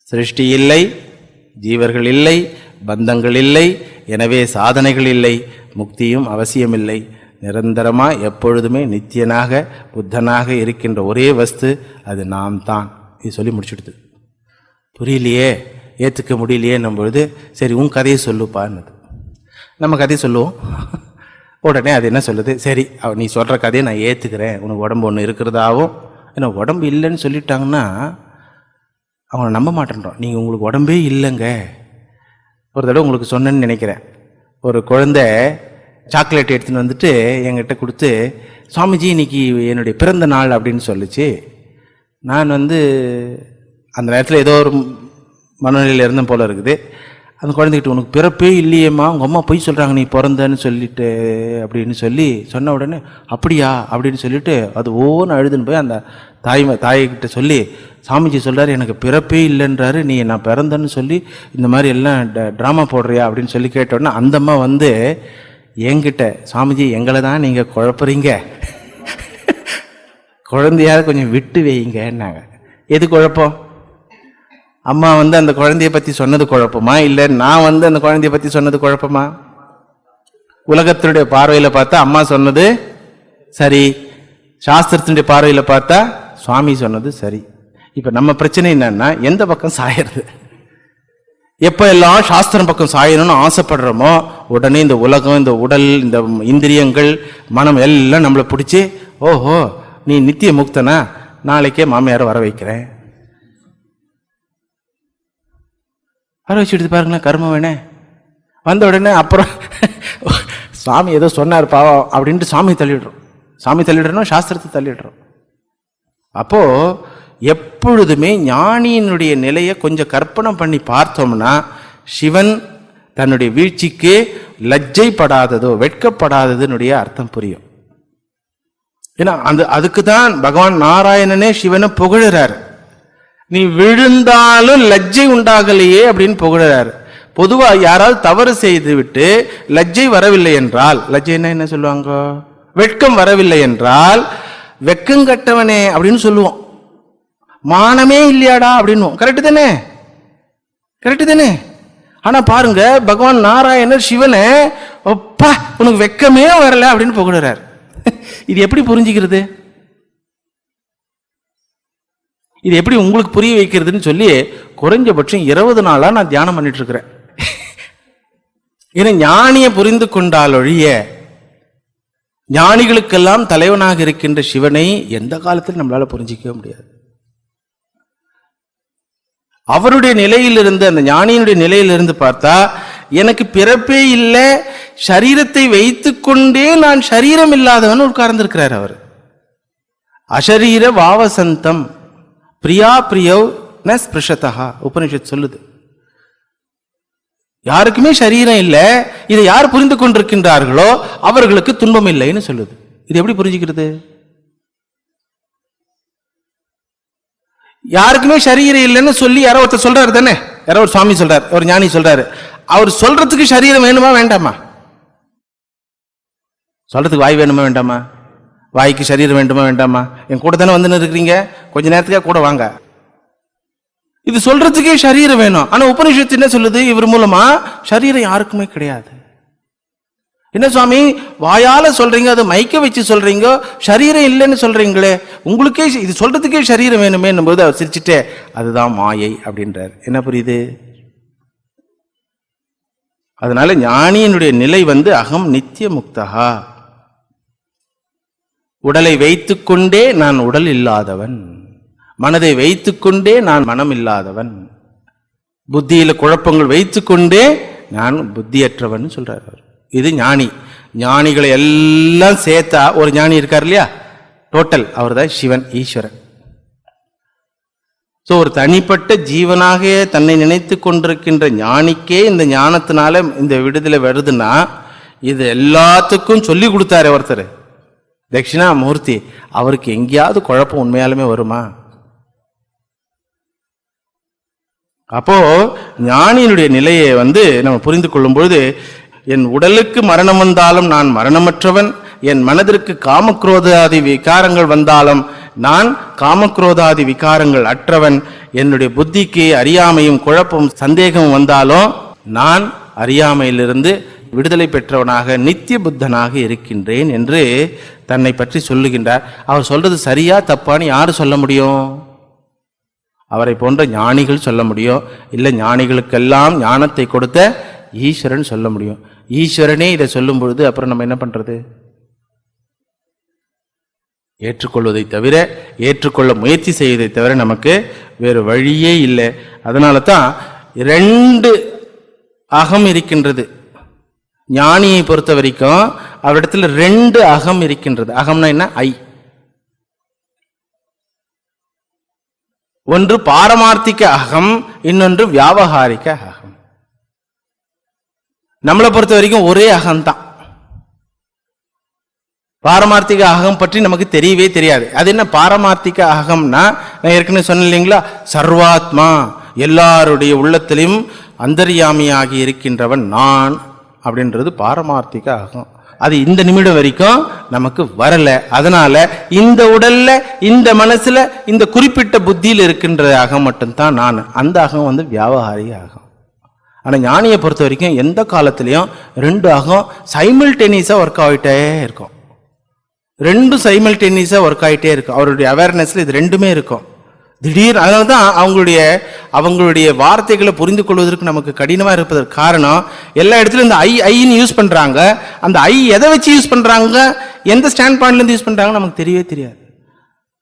சிருஷ்டி இல்லை, ஜீவர்கள் இல்லை, பந்தங்கள் இல்லை, எனவே சாதனைகள் இல்லை, முக்தியும் அவசியமில்லை. நிரந்தரமாக எப்பொழுதுமே நித்தியனாக புத்தனாக இருக்கின்ற ஒரே வஸ்து அது நாம் தான். இது சொல்லி முடிச்சுடுது. புரியலையே, ஏற்றுக்க முடியலையேன்னும் பொழுது சரி உன் கதையை சொல்லுப்பான்னு நம்ம கதையை சொல்லுவோம். உடனே அது என்ன சொல்லுது, சரி நீ சொல்கிற கதையை நான் ஏற்றுக்கிறேன், உனக்கு உடம்பு ஒன்று இருக்கிறதாவும். ஏன்னா உடம்பு இல்லைன்னு சொல்லிட்டாங்கன்னா அவனை நம்ப மாட்டேன்றோம். நீங்கள் உங்களுக்கு உடம்பே இல்லைங்க. ஒரு தடவை உங்களுக்கு சொன்னேன்னு நினைக்கிறேன். ஒரு குழந்தை சாக்லேட் எடுத்துன்னு வந்துட்டு என்கிட்ட கொடுத்து, சுவாமிஜி இன்னைக்கு என்னுடைய பிறந்த நாள் அப்படின்னு சொல்லிச்சு. நான் அந்த நேரத்தில் ஏதோ ஒரு மனநிலையில் இருந்தேன் போல இருக்குது. அந்த குழந்தைகிட்ட உனக்கு பிறப்பே இல்லையேம்மா, உங்கள் அம்மா பொய் சொல்கிறாங்க நீ பிறந்தன்னு சொல்லிட்டு அப்படின்னு சொன்ன உடனே அப்படியா அப்படின்னு சொல்லிட்டு அது ஓன்னு அழுதுன்னு போய் அந்த தாய்கிட்ட சொல்லி, சாமிஜி சொல்கிறார் எனக்கு பிறப்பே இல்லைன்றாரு, நீ நான் பிறந்தேன்னு சொல்லி இந்த மாதிரி எல்லாம் ட்ராமா போடுறியா அப்படின்னு சொல்லி கேட்ட உடனே அந்த அம்மா என்கிட்ட, சாமிஜி எங்களை தான் நீங்கள் குழப்புறீங்க, குழந்தையாவது கொஞ்சம் விட்டு வைங்கன்னாங்க. எது குழப்பம்? அம்மா அந்த குழந்தைய பற்றி சொன்னது குழப்பமா, இல்லை நான் அந்த குழந்தைய பற்றி சொன்னது குழப்பமா? உலகத்தினுடைய பார்வையில் பார்த்தா அம்மா சொன்னது சரி, சாஸ்திரத்தினுடைய பார்வையில் பார்த்தா சுவாமி சொன்னது சரி. இப்போ நம்ம பிரச்சனை என்னன்னா எந்த பக்கம் சாயறது? எப்போ எல்லாம் சாஸ்திரம் பக்கம் சாயணும்னு ஆசைப்படுறோமோ உடனே இந்த உலகம், இந்த உடல், இந்த இந்திரியங்கள், மனம் எல்லாம் நம்மளை பிடிச்சி, ஓஹோ நீ நித்திய முக்தனா, நாளைக்கே மாமியாரை வர வைக்கிறேன், வர வச்சுட்டு பாருங்களேன் கர்மம் வேணே. வந்த உடனே அப்புறம் சாமி ஏதோ சொன்னார் பாவம் அப்படின்ட்டு சாமி தள்ளிடுறோம், சாஸ்திரத்தை தள்ளிடுறோம். அப்போ எப்பொழுதுமே ஞானியினுடைய நிலையை கொஞ்சம் கற்பனை பண்ணி பார்த்தோம்னா சிவன் தன்னுடைய வீழ்ச்சிக்கு லஜ்ஜைப்படாததோ வெட்கப்படாததுனுடைய அர்த்தம் புரியும். ஏன்னா அதுக்கு தான் பகவான் நாராயணனே சிவனை புகழுறாரு. நீ விழுந்தாலும் லஜ்ஜை உண்டாகலையே அப்படின்னு புகழறாரு. பொதுவா யாராவது தவறு செய்து விட்டு லஜ்ஜை வரவில்லை என்றால், லஜ்ஜைன்னா என்ன சொல்லுவாங்க, வெட்கம் வரவில்லை என்றால் வெக்கம் கட்டவனே அப்படின்னு சொல்லுவோம். மானமே இல்லையாடா அப்படின்னு. கரெக்டு தானே? கரெக்டு தானே? ஆனா பாருங்க, பகவான் நாராயணர் சிவனை அப்பா உனக்கு வெக்கமே வரல அப்படின்னு புகழறாரு. இது எப்படி புரிஞ்சுக்கிறது? இது எப்படி உங்களுக்கு புரிய வைக்கிறதுன்னு சொல்லி குறைஞ்சபட்சம் 20 நாளா நான் தியானம் பண்ணிட்டு இருக்கிறேன். ஏன்னா ஞானியை புரிந்து கொண்டால் ஒழிய ஞானிகளுக்கெல்லாம் தலைவனாக இருக்கின்ற சிவனை எந்த காலத்தில் நம்மளால புரிஞ்சிக்கவே முடியாது. அவருடைய நிலையிலிருந்து, அந்த ஞானியினுடைய நிலையிலிருந்து பார்த்தா எனக்கு பிறப்பே இல்லை, சரீரத்தை வைத்துக்கொண்டே நான் சரீரம் இல்லாதவன் உட்கார்ந்திருக்கிறார் அவர். அசரீர வாவசந்தம் பிரியா பிரியவ் ந ஸ்பிருஷதா உபனிஷத் சொல்லுது. யாருக்குமே சரீரம் இல்லை, இதை யார் புரிந்து கொண்டிருக்கின்றார்களோ அவர்களுக்கு துன்பம் இல்லைன்னு சொல்லுது. இது எப்படி புரிஞ்சுக்கிறது? யாருக்குமே சரீரம் இல்லைன்னு சொல்லி யாரோ ஒருத்தர் சொல்றாரு தானே, யாரோ ஒரு சுவாமி சொல்றாரு, ஒரு ஞானி சொல்றாரு. அவர் சொல்றதுக்கு சரீரம் வேணுமா வேண்டாமா? சொல்றதுக்கு வாய் வேணுமா வேண்டாமா? வாய்க்கு சரீரம் வேண்டுமா வேண்டாமா? என் கூட தானே வந்து இருக்கிறீங்க, கொஞ்ச நேரத்துக்காக கூட வாங்க. இது சொல்றதுக்கே சரீரம் வேணும். ஆனா உபனிஷத்து என்ன சொல்லுது? இவர் மூலமா சரீரம் யாருக்குமே கிடையாது. என்ன சுவாமி வாயால சொல்றீங்க, அதை மைக்க வச்சு சொல்றீங்க, சரீரம் இல்லைன்னு சொல்றீங்களே, உங்களுக்கே இது சொல்றதுக்கே சரீரம் வேணுமே போது அவர் சிரிச்சுட்டே அதுதான் மாயை அப்படின்றார். என்ன புரியுது? அதனால ஞானியினுடைய நிலை அகம் நித்திய முக்தகா. உடலை வைத்துக்கொண்டே நான் உடல் இல்லாதவன், மனதை வைத்துக்கொண்டே நான் மனம் இல்லாதவன், புத்தியில குழப்பங்கள் வைத்துக்கொண்டே நான் புத்தியற்றவன் சொல்றார். இது ஞானி. ஞானிகளை எல்லாம் சேர்த்தா ஒரு ஞானி இருக்கார் இல்லையா, டோட்டல் அவர் தான் சிவன், ஈஸ்வரன். ஸோ ஒரு தனிப்பட்ட ஜீவனாக தன்னை நினைத்து கொண்டிருக்கின்ற ஞானிக்கே இந்த ஞானத்தினால இந்த விடுதலை வருதுன்னா இது எல்லாத்துக்கும் சொல்லி கொடுத்தாரு ஒருத்தர். தட்சிணாமூர்த்தி, அவருக்கு எங்கேயாவது குழப்பம் உண்மையாலுமே வருமா? அப்போ ஞானியினுடைய நிலையை நம்ம புரிந்து கொள்ளும் பொழுது, என் உடலுக்கு மரணம் வந்தாலும் நான் மரணமற்றவன், என் மனதிற்கு காமக்ரோதாதி விகாரங்கள் வந்தாலும் நான் காமக்ரோதாதி விகாரங்கள் அற்றவன், என்னுடைய புத்திக்கு அறியாமையும் குழப்பம் சந்தேகம் வந்தாலும் நான் அறியாமையிலிருந்து விடுதலை பெற்றவனாக நித்திய புத்தனாக இருக்கின்றேன் என்று தன்னை பற்றி சொல்லுகின்றார். அவர் சொல்றது சரியா தப்பான்னு யாரு சொல்ல முடியும்? அவரை போன்ற ஞானிகள் சொல்ல முடியும். இல்லை, ஞானிகளுக்கெல்லாம் ஞானத்தை கொடுத்த ஈஸ்வரன் சொல்ல முடியும். ஈஸ்வரனே இதை சொல்லும் பொழுது அப்புறம் நம்ம என்ன பண்றது? ஏற்றுக்கொள்வதை தவிர, ஏற்றுக்கொள்ள முயற்சி செய்வதை தவிர நமக்கு வேறு வழியே இல்லை. அதனால தான் 2 அகம் இருக்கின்றது. ஞானியை பொறுத்த வரைக்கும் அவரிடத்துல 2 அகம் இருக்கின்றது. அகம்னா என்ன? ஐ. ஒன்று பாரமார்த்திக அகம், இன்னொன்று வியாவகாரிக அகம். நம்மளை பொறுத்த வரைக்கும் ஒரே அகம்தான். பாரமார்த்திக அகம் பற்றி நமக்கு தெரியவே தெரியாது. அது என்ன பாரமார்த்திக அகம்னா, நான் ஏற்கனவே சொன்னேன் இல்லைங்களா, சர்வாத்மா, எல்லாருடைய உள்ளத்திலும் அந்தர்யாமியாகி இருக்கின்றவன் நான் அப்படின்றது பாரமார்த்திக அகம். அது இந்த நிமிடம் வரைக்கும் நமக்கு வரல. அதனால இந்த உடல்ல, இந்த மனசுல, இந்த குறிப்பிட்ட புத்தியில் இருக்கின்ற அகம் மட்டும்தான் நான். அந்த அகம் வியாவகாரிக அகம். ஆனா ஞானியை பொறுத்த வரைக்கும் எந்த காலத்திலையும் 2 அகம் சைமல்டேனியஸா ஒர்க் ஆகிட்டே இருக்கும். 2 சைமல்டேனியஸா ஒர்க் ஆகிட்டே இருக்கும். அவருடைய அவேர்னஸ்ல இது 2மே இருக்கும். திடீர் அதனால்தான் அவங்களுடைய வார்த்தைகளை புரிந்து கொள்வதற்கு நமக்கு கடினமா இருப்பதற்கு காரணம், எல்லா இடத்துலையும் இந்த ஐன்னு யூஸ் பண்றாங்க. அந்த ஐ எதை வச்சு யூஸ் பண்றாங்க, எந்த ஸ்டாண்ட் பாயிண்ட்ல இருந்து யூஸ் பண்றாங்க நமக்கு தெரியவே தெரியாது.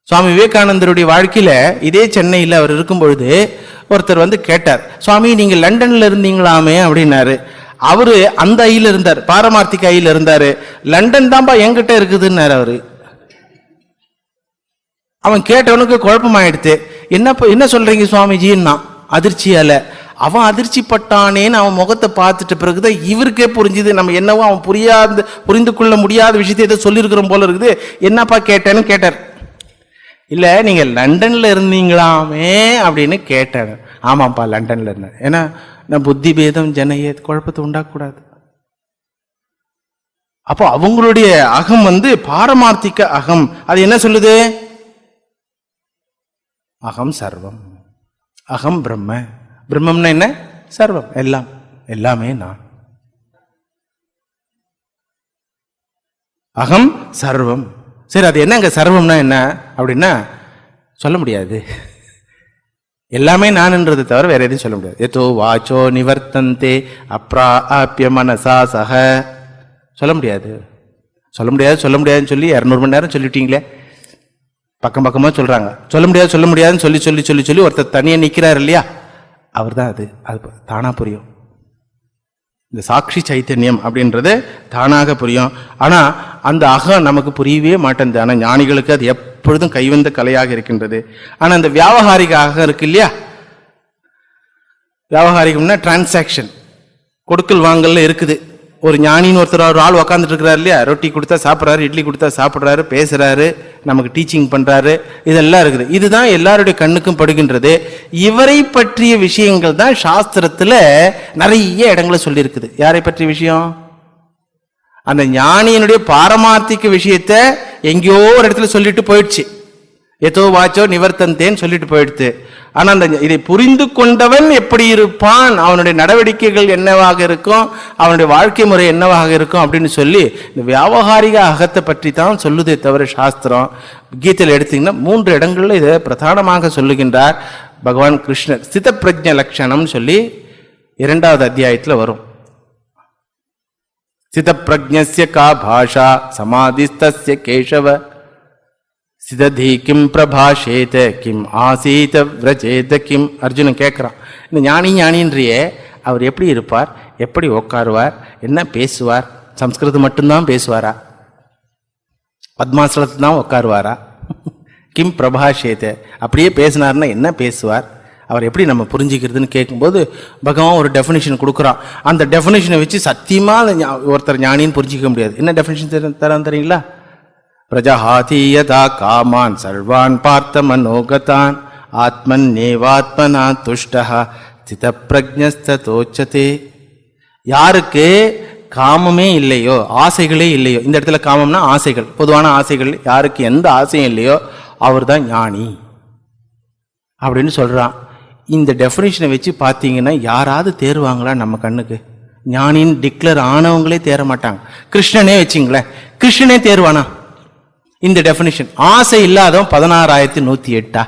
சுவாமி விவேகானந்தருடைய வாழ்க்கையில இதே சென்னையில் அவர் இருக்கும் பொழுது ஒருத்தர் கேட்டார், சுவாமி நீங்க லண்டன்ல இருந்தீங்களாமே அப்படின்னாரு. அவரு அந்த ஐயில இருந்தார், பாரமார்த்திக ஐயில இருந்தாரு. லண்டன் தான்பா என்கிட்ட இருக்குதுன்னாரு அவரு. அவன் கேட்டவனுக்கு குழப்பமாயிடுத்து. என்ன சொல்றீங்க சுவாமிஜின்னா அதிர்ச்சியால. அவன் அதிர்ச்சி பட்டானேன்னு அவன் முகத்தை பார்த்துட்ட பிறகுதான் இவருக்கே புரிஞ்சுது, நம்ம என்னவோ அவன் புரிந்து கொள்ள முடியாத விஷயத்தை ஏதோ சொல்லியிருக்கிறோம் போல இருக்குது. என்னப்பா கேட்டேன்னு கேட்டார். இல்ல நீங்க லண்டன்ல இருந்தீங்களாமே அப்படின்னு கேட்டார். ஆமாப்பா லண்டன்ல இருந்தேன். ஏன்னா நான் புத்தி பேதம் ஜனையே குழப்பத்தை உண்டாக்கூடாது. அப்போ அவங்களுடைய அகம் பாரமார்த்திக அகம். அது என்ன சொல்லுது? அகம் சர்வம், அகம் பிரம்ம. பிரம்மம்னா என்ன? சர்வம், எல்லாம், எல்லாமே நான். அகம் சர்வம். சரி, அது என்னங்க சர்வம்னா என்ன அப்படின்னா சொல்ல முடியாது. எல்லாமே நான்ன்றதை தவிர வேற எதையும் சொல்ல முடியாது. எதோ வாச்சோ நிவர்த்தந்தே அப்ராப்ய மனசா சக. சொல்ல முடியாது சொல்லுன்னு சொல்லி 200 மணி நேரம் சொல்லிட்டீங்களே. பக்கம் பக்கமா சொல்றாங்க. சொல்ல முடியாதுன்னு சொல்லி ஒருத்தர் தனியா நிக்கிறார் இல்லையா, அவர் தான் அது தானா புரியும். இந்த சாட்சி சைத்தன்யம் அப்படின்றது தானாக புரியும். ஆனா அந்த அகம் நமக்கு புரியவே மாட்டேங்குது. ஆனா ஞானிகளுக்கு அது எப்பொழுதும் கைவந்த கலையாக இருக்கின்றது. ஆனா அந்த வியாவகாரிக அகம் இருக்கு இல்லையா, வியாவகாரிகம்னா டிரான்சாக்ஷன், கொடுக்கல் வாங்கல்ல இருக்குது. ஒரு ஞானின்னு ஒரு ஆள் உக்காந்துட்டு இருக்கிறாரு இல்லையா, ரொட்டி கொடுத்தா சாப்பிட்றாரு, இட்லி கொடுத்தா சாப்பிட்றாரு, பேசுறாரு, நமக்கு டீச்சிங் பண்றாரு, இதெல்லாம் இருக்குது. இதுதான் எல்லாருடைய கண்ணுக்கும் படுகின்றது. இவரை பற்றிய விஷயங்கள் தான் சாஸ்திரத்துல நிறைய இடங்களை சொல்லி இருக்குது. யாரை பற்றிய விஷயம்? அந்த ஞானியினுடைய பாரமார்த்திக விஷயத்த எங்கேயோ ஒரு இடத்துல சொல்லிட்டு போயிடுச்சு. எதோ வாச்சோ நிவர்த்தந்தேன்னு சொல்லிட்டு போயிடுது. ஆனா அந்த இதை புரிந்து கொண்டவன் எப்படி இருப்பான், அவனுடைய நடவடிக்கைகள் என்னவாக இருக்கும், அவனுடைய வாழ்க்கை முறை என்னவாக இருக்கும் அப்படின்னு சொல்லி இந்த வியாவகாரிக அகத்தை பற்றி தான் சொல்லுதே தவிர சாஸ்திரம். கீதையில் எடுத்தீங்கன்னா 3 இடங்கள்ல இதை பிரதானமாக சொல்லுகின்றார் பகவான் கிருஷ்ணர். ஸ்தித பிரஜ்ஞ லட்சணம் சொல்லி 2வது அத்தியாயத்துல வரும். ஸ்தித பிரஜ்ஞஸ்ய கா பாஷா சமாதிஸ்தஸ்ய கேசவ சிததி கிம் பிரபாஷேத கிம் ஆசீத விரஜேத கிம். அர்ஜுனன் கேட்குறான், இந்த ஞானின்றியே அவர் எப்படி இருப்பார், எப்படி உட்காருவார், என்ன பேசுவார், சம்ஸ்கிருதம் மட்டும்தான் பேசுவாரா, பத்மாசலத்து தான் உட்காருவாரா, கிம் பிரபாஷேத அப்படியே பேசினார்னா என்ன பேசுவார், அவர் எப்படி நம்ம புரிஞ்சுக்கிறதுன்னு கேட்கும்போது பகவான் ஒரு டெஃபினேஷன் கொடுக்குறான். அந்த டெஃபினேஷனை வச்சு சத்தியமாக ஒருத்தர் ஞானின்னு புரிஞ்சிக்க முடியாது. என்ன டெஃபினேஷன் தரான் தெரியுங்களா? பிரஜஹாதி யதா காமான் சர்வான் பார்த்த மனோகதான் ஆத்மன்னேவாத்மனா துஷ்டஹ ஸ்திதப்ரஜ்ஞஸ்ததோச்சதே. யாருக்கு காமமே இல்லையோ, ஆசைகளே இல்லையோ, இந்த இடத்துல காமம்னா ஆசைகள், பொதுவான ஆசைகள், யாருக்கு எந்த ஆசையும் இல்லையோ அவர் தான் ஞானி அப்படின்னு சொல்றான். இந்த டெஃபினேஷனை வச்சு பார்த்தீங்கன்னா யாராவது தேர்வாங்களா நம்ம கண்ணுக்கு? ஞானின்னு டிக்ளேர் ஆனவங்களே தேர மாட்டாங்க. கிருஷ்ணனே வச்சிங்களேன், கிருஷ்ணனே தேர்வானா? இந்த டெஃபினேஷன் ஆசை இல்லாதவன் 16,108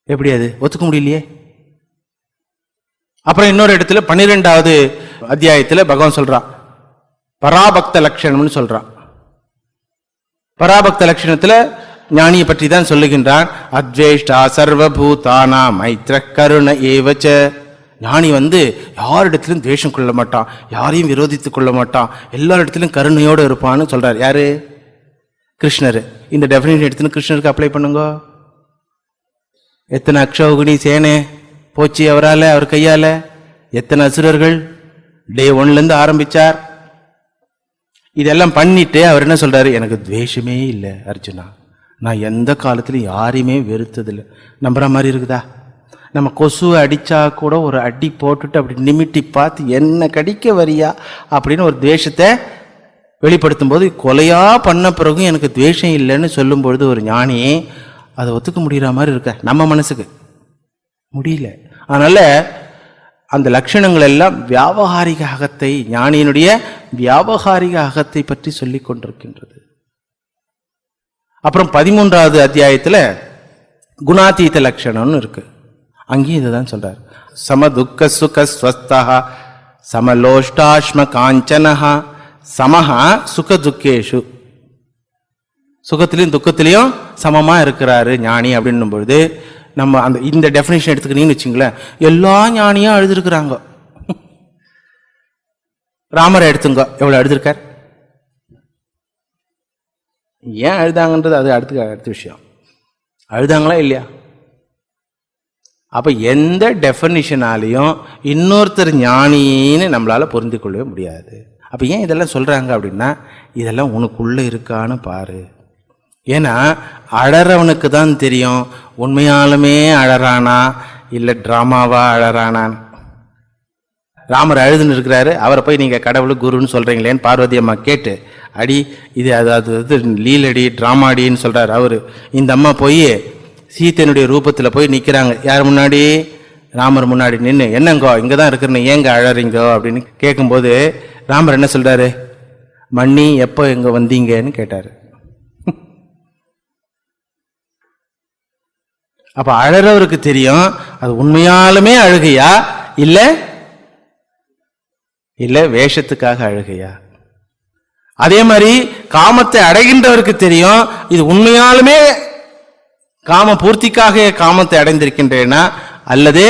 எப்படி அது ஒத்துக்க முடியலையே? அப்புறம் இன்னொரு இடத்துல 12வது அத்தியாயத்தில் பகவான் சொல்றான் பராபக்த லட்சணம்னு சொல்றான். பராபக்த லட்சணத்துல ஞானியை பற்றி தான் சொல்லுகின்றான். அத்வேஷ்டா சர்வபூதானா மைத்ர கருண ஏவச்ச. ஞானி யாரிடத்திலும் துவேஷம் கொள்ள மாட்டான், யாரையும் விரோதித்துக் கொள்ள மாட்டான், எல்லாரிடத்திலும் கருணையோடு இருப்பான்னு சொல்றாரு. யாரு? கிருஷ்ணர். இந்த டெஃபினேஷன் எடுத்துன்னு கிருஷ்ணருக்கு அப்ளை பண்ணுங்க. எத்தனை அக்ஷௌகினி சேனை போச்சு அவரால், அவர் கையால. எத்தனை அசுரர்கள் டே 1லேருந்து ஆரம்பிச்சார். இதெல்லாம் பண்ணிட்டு அவர் என்ன சொல்றாரு? எனக்கு துவேஷமே இல்லை அர்ஜுனா, நான் எந்த காலத்திலும் யாரையுமே வெறுத்ததில்லை. நம்புற மாதிரி இருக்குதா? நம்ம கொசுவை அடித்தா கூட ஒரு அடி போட்டுட்டு அப்படி நிமிட்டி பார்த்து என்ன கடிக்க வரியா அப்படின்னு ஒரு துவேஷத்தை வெளிப்படுத்தும் போது, கொலையா பண்ண பிறகும் எனக்கு துவேஷம் இல்லைன்னு சொல்லும் பொழுது ஒரு ஞானி அதை ஒத்துக்க முடிகிற மாதிரி இருக்க நம்ம மனசுக்கு முடியல. அதனால அந்த லட்சணங்கள் எல்லாம் வியாபகாரிக அகத்தை, ஞானியினுடைய வியாபகாரிக அகத்தை பற்றி சொல்லி கொண்டிருக்கின்றது. அப்புறம் 13வது அத்தியாயத்தில் குணாதீத லட்சணம்னு இருக்கு. அங்கேயும் இதை தான் சொல்றார். சம துக்க சுக ஸ்வஸ்தா சமலோஷ்டாஷ்ம காஞ்சனஹா சமஹா சுக துக்கேஷு. சுகத்திலையும் துக்கத்திலையும் சமமா இருக்கிறாரு ஞானி அப்படின்னும் பொழுது, நம்ம அந்த இந்த டெஃபினேஷன் எடுத்துக்கிட்டீங்கன்னு வச்சுங்களேன், எல்லா ஞானியும் அழுதுருக்குறாங்க. ராமரை எடுத்துங்க, எவ்வளவு அழுதுருக்கார்? ஏன் அழுதாங்கன்றது அது அடுத்த விஷயம். அழுதாங்களா இல்லையா? அப்ப எந்த டெஃபினிஷனாலையும் இன்னொருத்தர் ஞானின்னு நம்மளால பொருந்தி கொள்ளவே முடியாது. அப்ப ஏன் இதெல்லாம் சொல்றாங்க அப்படின்னா, இதெல்லாம் உனக்குள்ள இருக்கான்னு பாரு. ஏன்னா அழறவனுக்கு தான் தெரியும் உண்மையாலுமே அழறானா இல்லை ட்ராமாவா அழறானான்னு. ராமர் அழுதுன்னு இருக்கிறாரு, அவரை போய் நீங்க கடவுள் குருன்னு சொல்றீங்களேன்னு பார்வதி அம்மா கேட்டு, அடி இது அது லீலடி ட்ராமாடின்னு சொல்றாரு அவரு. இந்த அம்மா போய் சீத்தையனுடைய ரூபத்தில் போய் நிற்கிறாங்க. யார் முன்னாடி? ராமர் முன்னாடி நின்று, என்னங்கோ இங்கே தான் இருக்கிறன்னு ஏங்க அழறீங்கோ அப்படின்னு கேட்கும்போது ராமர் என்ன சொல்றாரு? மண்ணி எப்போ எங்க வந்தீங்கன்னு கேட்டாரு. அப்ப அழறவருக்கு தெரியும் அது உண்மையாலுமே அழுகையா இல்ல இல்ல வேஷத்துக்காக அழுகையா. அதே மாதிரி காமத்தை அடைகின்றவருக்கு தெரியும் இது உண்மையாலுமே காம பூர்த்திக்காக காமத்தை அடைந்திருக்கின்றேனா அல்லது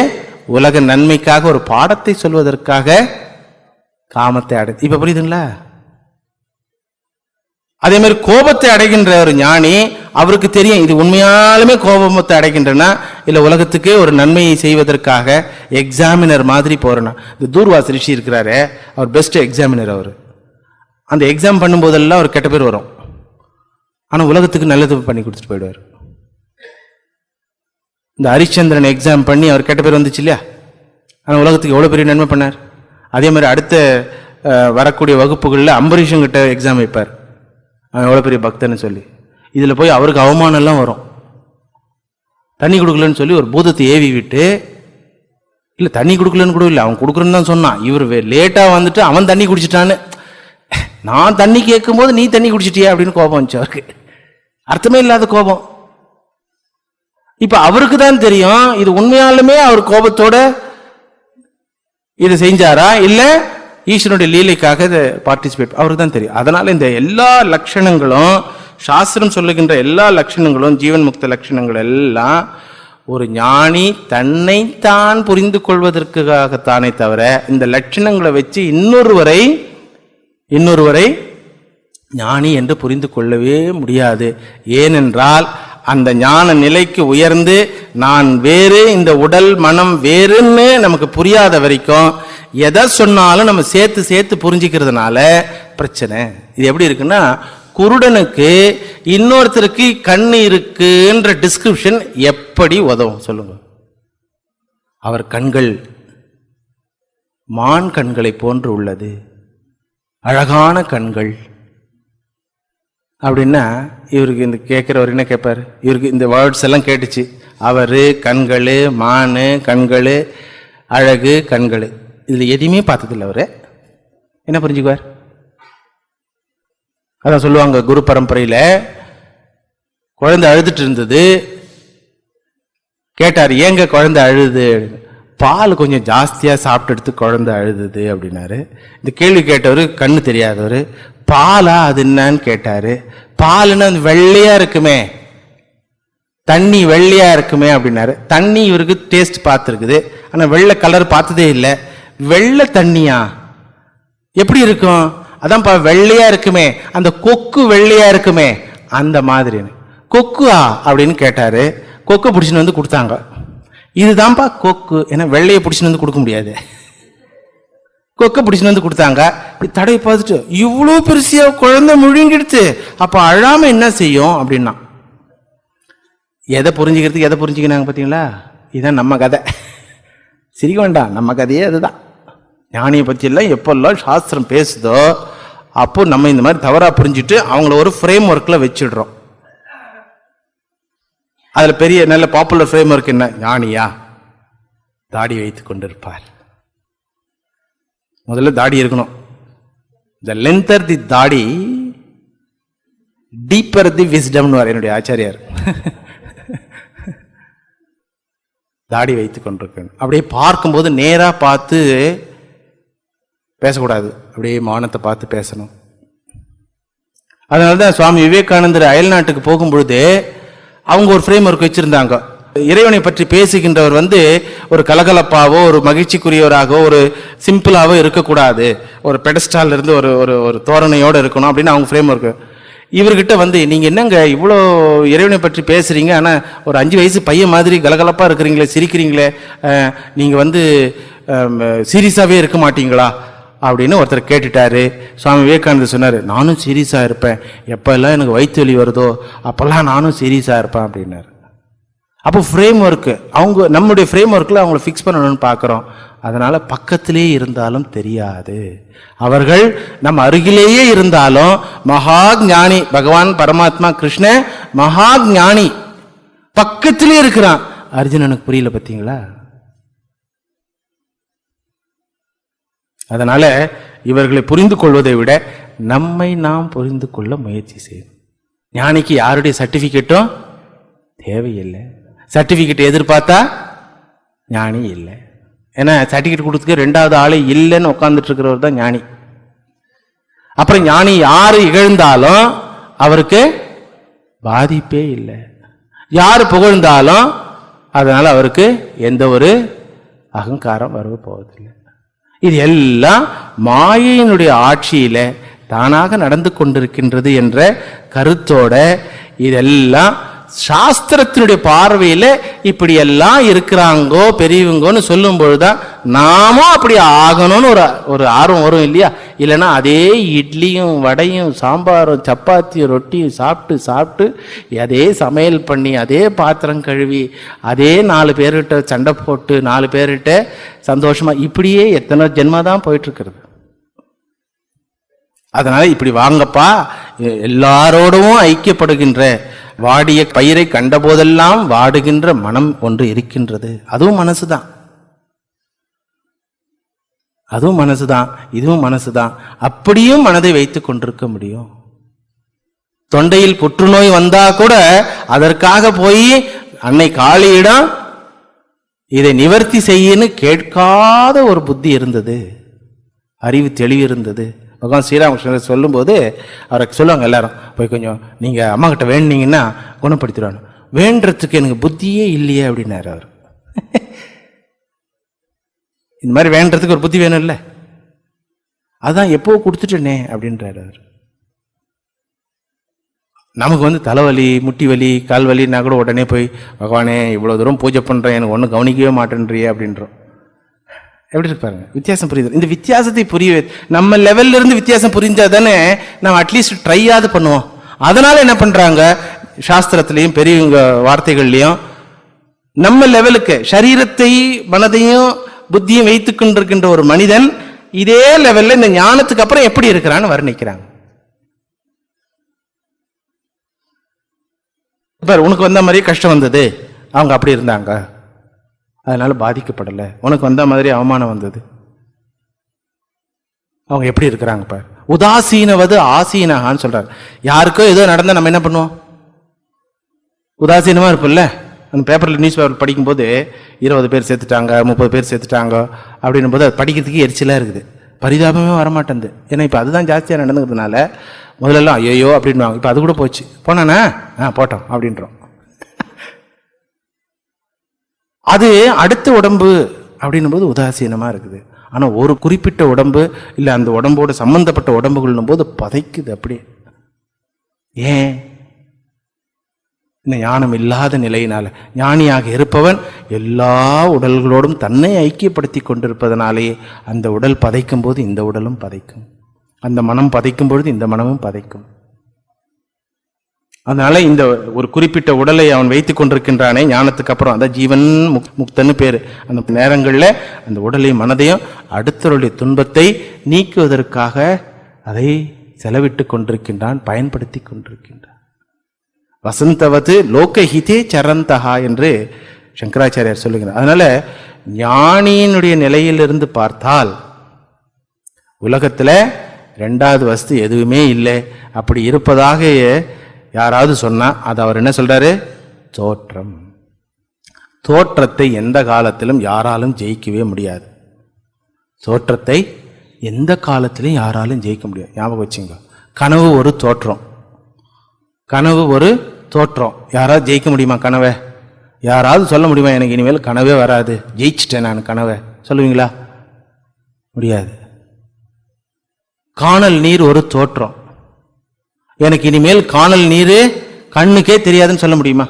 உலக நன்மைக்காக ஒரு பாடத்தை சொல்வதற்காக காமத்தை அடை. இப்ப புரியுதுங்களா? அதே மாதிரி கோபத்தை அடைகின்ற ஒரு ஞானி, அவருக்கு தெரியும் இது உண்மையாலுமே கோபத்தை அடைகின்றனா இல்ல உலகத்துக்கு ஒரு நன்மையை செய்வதற்காக எக்ஸாமினர் மாதிரி போறனா. இந்த தூர்வாஸ் ரிஷி இருக்கிறாரு, அவர் பெஸ்ட் எக்ஸாமினர். அவர் அந்த எக்ஸாம் பண்ணும்போதெல்லாம் ஒரு கெட்ட பேர் வரும், ஆனா உலகத்துக்கு நல்லது பண்ணி கொடுத்துட்டு போயிடுவார். இந்த ஹரிச்சந்திரன் எக்ஸாம் பண்ணி அவர் கெட்ட பேர் வந்துச்சு இல்லையா, ஆனா உலகத்துக்கு எவ்வளவு பெரிய நன்மை பண்ணார். அதே மாதிரி அடுத்த வரக்கூடிய வகுப்புகளில் அம்பரீஷன் கிட்ட எக்ஸாம் வைப்பார், அவன் எவ்வளோ பெரிய பக்தன்னு சொல்லி. இதில் போய் அவருக்கு அவமானம் எல்லாம் வரும். தண்ணி கொடுக்கலன்னு சொல்லி ஒரு பூதத்தை ஏவி விட்டு, இல்லை தண்ணி கொடுக்கலன்னு கூட இல்லை, அவன் கொடுக்குறன்னு தான் சொன்னான். இவர் லேட்டாக வந்துட்டு அவன் தண்ணி குடிச்சிட்டான்னு, நான் தண்ணி கேட்கும்போது நீ தண்ணி குடிச்சிட்டியா அப்படின்னு கோபம் வந்துச்சு அவருக்கு. அர்த்தமே இல்லாத கோபம். இப்ப அவருக்கு தான் தெரியும் இது உண்மையாலுமே அவர் கோபத்தோட இது செஞ்சாரா இல்ல ஈஸ்வரனுடைய லீலைக்காக இதை பார்ட்டிசிபேட், அவருக்கு தான் தெரியும். அதனால இந்த எல்லா லட்சணங்களும், சாஸ்திரம் சொல்லுகின்ற எல்லா லட்சணங்களும், ஜீவன் முக்த லட்சணங்கள் எல்லாம் ஒரு ஞானி தன்னைத்தான் புரிந்து கொள்வதற்காகத்தானே தவிர இந்த லட்சணங்களை வச்சு இன்னொருவரை ஞானி என்று புரிந்து கொள்ளவே முடியாது. ஏனென்றால் அந்த ஞான நிலைக்கு உயர்ந்து நான் வேறு, இந்த உடல் மனம் வேறுன்னு நமக்கு புரியாத வரைக்கும் எதை சொன்னாலும் நம்ம சேர்த்து புரிஞ்சுக்கிறதுனால பிரச்சனை. இது எப்படி இருக்குன்னா, குருடனுக்கு இன்னொருத்தருக்கு கண்ணு இருக்குன்ற டிஸ்கிரிப்ஷன் எப்படி உதவும் சொல்லுங்க? அவர் கண்கள் மான் கண்களை போன்று உள்ளது, அழகான கண்கள் அப்படின்னா, இவருக்கு இந்த கேட்குறவர் என்ன கேட்பார்? இவருக்கு இந்த வேர்ட்ஸ் எல்லாம் கேட்டுச்சு. அவர் கண்கள், மான் கண்கள், அழகு கண்கள், இதில் எதையுமே பார்த்ததில்லை. அவர் என்ன புரிஞ்சுக்குவார்? அதான் சொல்லுவாங்க, குரு பரம்பரையில் குழந்தை அழுதுட்டு இருந்தது. கேட்டார், ஏங்க குழந்தை அழுது? பால் கொஞ்சம் ஜாஸ்தியாக சாப்பிட்டு எடுத்து குழந்தை அழுதுது அப்படின்னாரு. இந்த கேள்வி கேட்டவர் கண்ணு தெரியாதவர். பாலா அது என்னன்னு கேட்டாரு. பாலுன்னா வெள்ளையா இருக்குமே, தண்ணி வெள்ளையா இருக்குமே அப்படின்னாரு. தண்ணி இவருக்கு டேஸ்ட் பார்த்துருக்குது, ஆனால் வெள்ளை கலர் பார்த்ததே இல்லை. வெள்ளை தண்ணியா எப்படி இருக்கும்? அதான்ப்பா வெள்ளையா இருக்குமே, அந்த கொக்கு வெள்ளையா இருக்குமே, அந்த மாதிரி. கொக்குவா அப்படின்னு கேட்டாரு. கொக்கு பிடிச்சின்னு வந்து கொடுத்தாங்க. இதுதான்ப்பா கொக்கு. ஏன்னா வெள்ளையை பிடிச்சின்னு வந்து கொடுக்க முடியாது. கொக்கை பிடிச்சின்னு வந்து கொடுத்தாங்க. தடவை பார்த்துட்டு, இவ்வளோ பெருசியா குழந்தை முழுங்கிடுச்சு, அப்போ அழாம என்ன செய்யும் அப்படின்னா, எதை புரிஞ்சுக்கிறதுக்கு எதை புரிஞ்சுக்கினாங்க பார்த்தீங்களா? இதுதான் நம்ம கதை. சிரிக்க வேண்டாம், நம்ம கதையே அதுதான். ஞானியை பற்றியெல்லாம் எப்பெல்லாம் சாஸ்திரம் பேசுதோ அப்போ நம்ம இந்த மாதிரி தவறாக புரிஞ்சுட்டு அவங்கள ஒரு ஃப்ரேம் ஒர்க்கில் வச்சிடுறோம். அதில் பெரிய நல்ல பாப்புலர் ஃப்ரேம் ஒர்க் என்ன? ஞானியா தாடி வைத்து கொண்டிருப்பார். முதல்ல தாடி இருக்கணும். த லென்த்தர் தி தாடி டீப்பர் தி விஸ்டம்னு வர என்னுடைய ஆச்சாரியார். தாடி வைத்து கொண்டிருக்கணும். அப்படியே பார்க்கும்போது நேராக பார்த்து பேசக்கூடாது, அப்படியே மௌனத்தை பார்த்து பேசணும். அதனால தான் சுவாமி விவேகானந்தர் அயல் நாட்டுக்கு போகும்பொழுது அவங்க ஒரு ஃப்ரேம் ஒர்க் வச்சிருந்தாங்க. இறைவனை பற்றி பேசுகின்றவர் ஒரு கலகலப்பாவோ ஒரு மகிழ்ச்சிக்குரியவராகவோ ஒரு சிம்பிளாவோ இருக்கக்கூடாது, ஒரு பெடஸ்டால் இருந்து ஒரு ஒரு தோரணையோடு இருக்கணும் அப்படின்னு அவங்க ஃப்ரேம் ஒர்க். இவர்கிட்ட நீங்கள் என்னங்க இவ்வளோ இறைவனை பற்றி பேசுகிறீங்க, ஆனால் ஒரு 5 வயசு பையன் மாதிரி கலகலப்பாக இருக்கிறீங்களே, சிரிக்கிறீங்களே, நீங்கள் சீரியஸாகவே இருக்க மாட்டீங்களா அப்படின்னு ஒருத்தர் கேட்டுட்டாரு. சுவாமி விவேகானந்தர் சொன்னார், நானும் சீரியஸாக இருப்பேன், எப்போல்லாம் எனக்கு வயிற்று வலி வருதோ அப்போல்லாம் நானும் சீரியஸாக இருப்பேன் அப்படின்னாரு. அப்போ ஃப்ரேம் ஒர்க்கு அவங்க நம்முடைய ஃப்ரேம் ஒர்க்கில் அவங்கள ஃபிக்ஸ் பண்ணணும்னு பார்க்குறோம். அதனால் பக்கத்திலே இருந்தாலும் தெரியாது, அவர்கள் நம்ம அருகிலேயே இருந்தாலும் மகா ஞானி பகவான் பரமாத்மா கிருஷ்ண மகா ஞானி பக்கத்திலே இருக்கிறான். அர்ஜுனனுக்கு புரியல பார்த்தீங்களா? அதனால இவர்களை புரிந்து கொள்வதை விட நம்மை நாம் புரிந்து கொள்ள முயற்சி செய்யும். ஞானிக்கு யாருடைய சர்டிஃபிகேட்டும் தேவையில்லை. சர்டிஃபிகேட் எதிர்பார்த்தா ஞானி இல்லை. ஏன்னா சர்டிஃபிகேட் கொடுத்துக்க 2வது ஆளே இல்லைன்னு உட்காந்துட்டு இருக்கிறவர் தான் ஞானி. அப்புறம் ஞானி யாரு இகழ்ந்தாலும் அவருக்கு பாதிப்பே இல்லை, யாரு புகழ்ந்தாலும் அதனால அவருக்கு எந்த ஒரு அகங்காரம் வரவு போவதில்லை. இது எல்லாம் மாயையினுடைய ஆட்சியில தானாக நடந்து கொண்டிருக்கின்றது என்ற கருத்தோட இதெல்லாம் சாஸ்திரத்தினுடைய பார்வையில இப்படி எல்லாம் இருக்கிறாங்கோ பெரியவங்கன்னு சொல்லும் பொழுதுதான் நாமும் அப்படி ஆகணும்னு ஒரு ஆர்வம் வரும் இல்லையா? இல்லைன்னா அதே இட்லியும் வடையும் சாம்பாரும் சப்பாத்தியும் ரொட்டியும் சாப்பிட்டு சாப்பிட்டு அதே சமையல் பண்ணி அதே பாத்திரம் கழுவி அதே 4 பேர்கிட்ட சண்டை போட்டு 4 பேர்கிட்ட சந்தோஷமா இப்படியே எத்தனை ஜென்மாதான் போயிட்டு இருக்கிறது. அதனால இப்படி வாங்கப்பா, எல்லாரோடவும் ஐக்கியப்படுகின்ற வாடிய பயிரை கண்டபோதெல்லாம் வாடுகின்ற மனம் ஒன்று இருக்கின்றது. அதுவும் மனசுதான், அதுவும் மனசுதான், இதுவும் மனசுதான். அப்படியும் மனதை வைத்துக் கொண்டிருக்க முடியும். தொண்டையில் புற்றுநோய் வந்தா கூட அதற்காக போய் அன்னை காளியிடம் இதை நிவர்த்தி செய்யன்னு கேட்காத ஒரு புத்தி இருந்தது, அறிவு தெளிவு இருந்தது. பகவான் ஸ்ரீராமகிருஷ்ணர் சொல்லும்போது அவரை சொல்லுவாங்க எல்லாரும், போய் கொஞ்சம் நீங்கள் அம்மா கிட்ட வேண்டினீங்கன்னா குணப்படுத்திடுவாங்க. வேண்டுறதுக்கு எனக்கு புத்தியே இல்லையே அப்படின்னாரு அவர். இந்த மாதிரி வேண்டுறதுக்கு ஒரு புத்தி வேணும் இல்லை, அதான் எப்போ கொடுத்துட்டேனே அப்படின்றாரு அவர். நமக்கு தலைவலி முட்டி வலி கால் வலின்னா கூட உடனே போய் பகவானே இவ்வளோ தூரம் பூஜை பண்ணுறேன் எனக்கு ஒன்றும் கவனிக்கவே மாட்டேன்றியே அப்படின்றோம். எப்படி இருக்கு பாருங்க, வித்தியாசம் புரியுது. இந்த வித்தியாசத்தை புரிய நம்ம லெவல்ல இருந்து வித்தியாசம் புரிஞ்சா தானே நம்ம அட்லீஸ்ட் ட்ரையாவது பண்ணுவோம். அதனால என்ன பண்றாங்க, சாஸ்திரத்திலையும் பெரியவங்க வார்த்தைகள்லையும் நம்ம லெவலுக்கு சரீரத்தை மனதையும் புத்தியும் வைத்துக் கொண்டிருக்கின்ற ஒரு மனிதன் இதே லெவல்ல இந்த ஞானத்துக்கு அப்புறம் எப்படி இருக்கிறான்னு வர்ணிக்கிறாங்க. உனக்கு வந்த மாதிரியே கஷ்டம் வந்தது, அவங்க அப்படி இருந்தாங்க, அதனால பாதிக்கப்படலை. உனக்கு வந்த மாதிரி அவமானம் வந்தது, அவங்க எப்படி இருக்கிறாங்க பாரு. உதாசீனவது ஆசீனகான்னு சொல்றாரு. யாருக்கோ ஏதோ நடந்தா நம்ம என்ன பண்ணுவோம், உதாசீனமா இருப்போம்ல. அந்த பேப்பர்ல நியூஸ் பேப்பர் படிக்கும்போது 20 பேர் சேர்த்துட்டாங்க, 30 பேர் சேர்த்துட்டாங்க அப்படின்னும் போது அது படிக்கிறதுக்கு எரிச்சலா இருக்குது, பரிதாபமே வரமாட்டேங்குது. ஏன்னா இப்போ அதுதான் ஜாஸ்தியாக நடந்துக்கிறதுனால முதல்லலாம் ஐயோ அப்படின்வாங்க. இப்போ அது கூட போச்சு, போனானா போட்டோம் அப்படின்றோம். அது அடுத்த உடம்பு அப்படின்னும் போது உதாசீனமா இருக்குது. ஆனா ஒரு குறிப்பிட்ட உடம்பு இல்லை அந்த உடம்போடு சம்பந்தப்பட்ட உடம்புகள்னும் போது பதைக்குது அப்படியே. ஏன்? இந்த ஞானம் இல்லாத நிலையினால. ஞானியாக இருப்பவன் எல்லா உடல்களோடும் தன்னை ஐக்கியப்படுத்தி கொண்டிருப்பதனாலே அந்த உடல் பதைக்கும் போது இந்த உடலும் பதைக்கும், அந்த மனம் பதைக்கும் பொழுது இந்த மனமும் பதைக்கும். அதனால இந்த ஒரு குறிப்பிட்ட உடலை அவன் வைத்துக் கொண்டிருக்கின்றானே ஞானத்துக்கு அப்புறம், அதான் ஜீவன் முக்தன்னு பேரு. அந்த நேரங்களில் அந்த உடலையும் மனதையும் அடுத்தவருடைய துன்பத்தை நீக்குவதற்காக அதை செலவிட்டு கொண்டிருக்கின்றான், பயன்படுத்தி கொண்டிருக்கின்றான். வசந்தவது லோகஹிதே சரந்தகா என்று சங்கராச்சாரியார் சொல்லுகிறார். அதனால ஞானியினுடைய நிலையிலிருந்து பார்த்தால் உலகத்துல 2வது வஸ்து எதுவுமே இல்லை. அப்படி இருப்பதாக யாராவது சொன்னா அது அவர் என்ன சொல்றாரு, தோற்றம். தோற்றத்தை எந்த காலத்திலும் யாராலும் ஜெயிக்கவே முடியாது. தோற்றத்தை எந்த காலத்திலும் யாராலும் ஜெயிக்க முடியாது. ஞாபகம் வச்சுங்க, கனவு ஒரு தோற்றம், கனவு ஒரு தோற்றம். யாராவது ஜெயிக்க முடியுமா கனவை? யாராவது சொல்ல முடியுமா எனக்கு இனிமேல் கனவே வராது, ஜெயிச்சிட்டேன் நான் கனவை, சொல்லுவீங்களா? முடியாது. காணல் நீர் ஒரு தோற்றம். எனக்கு இனிமேல் காணல் நீர் கண்ணுக்கே தெரியாதுன்னு சொல்ல முடியுமா?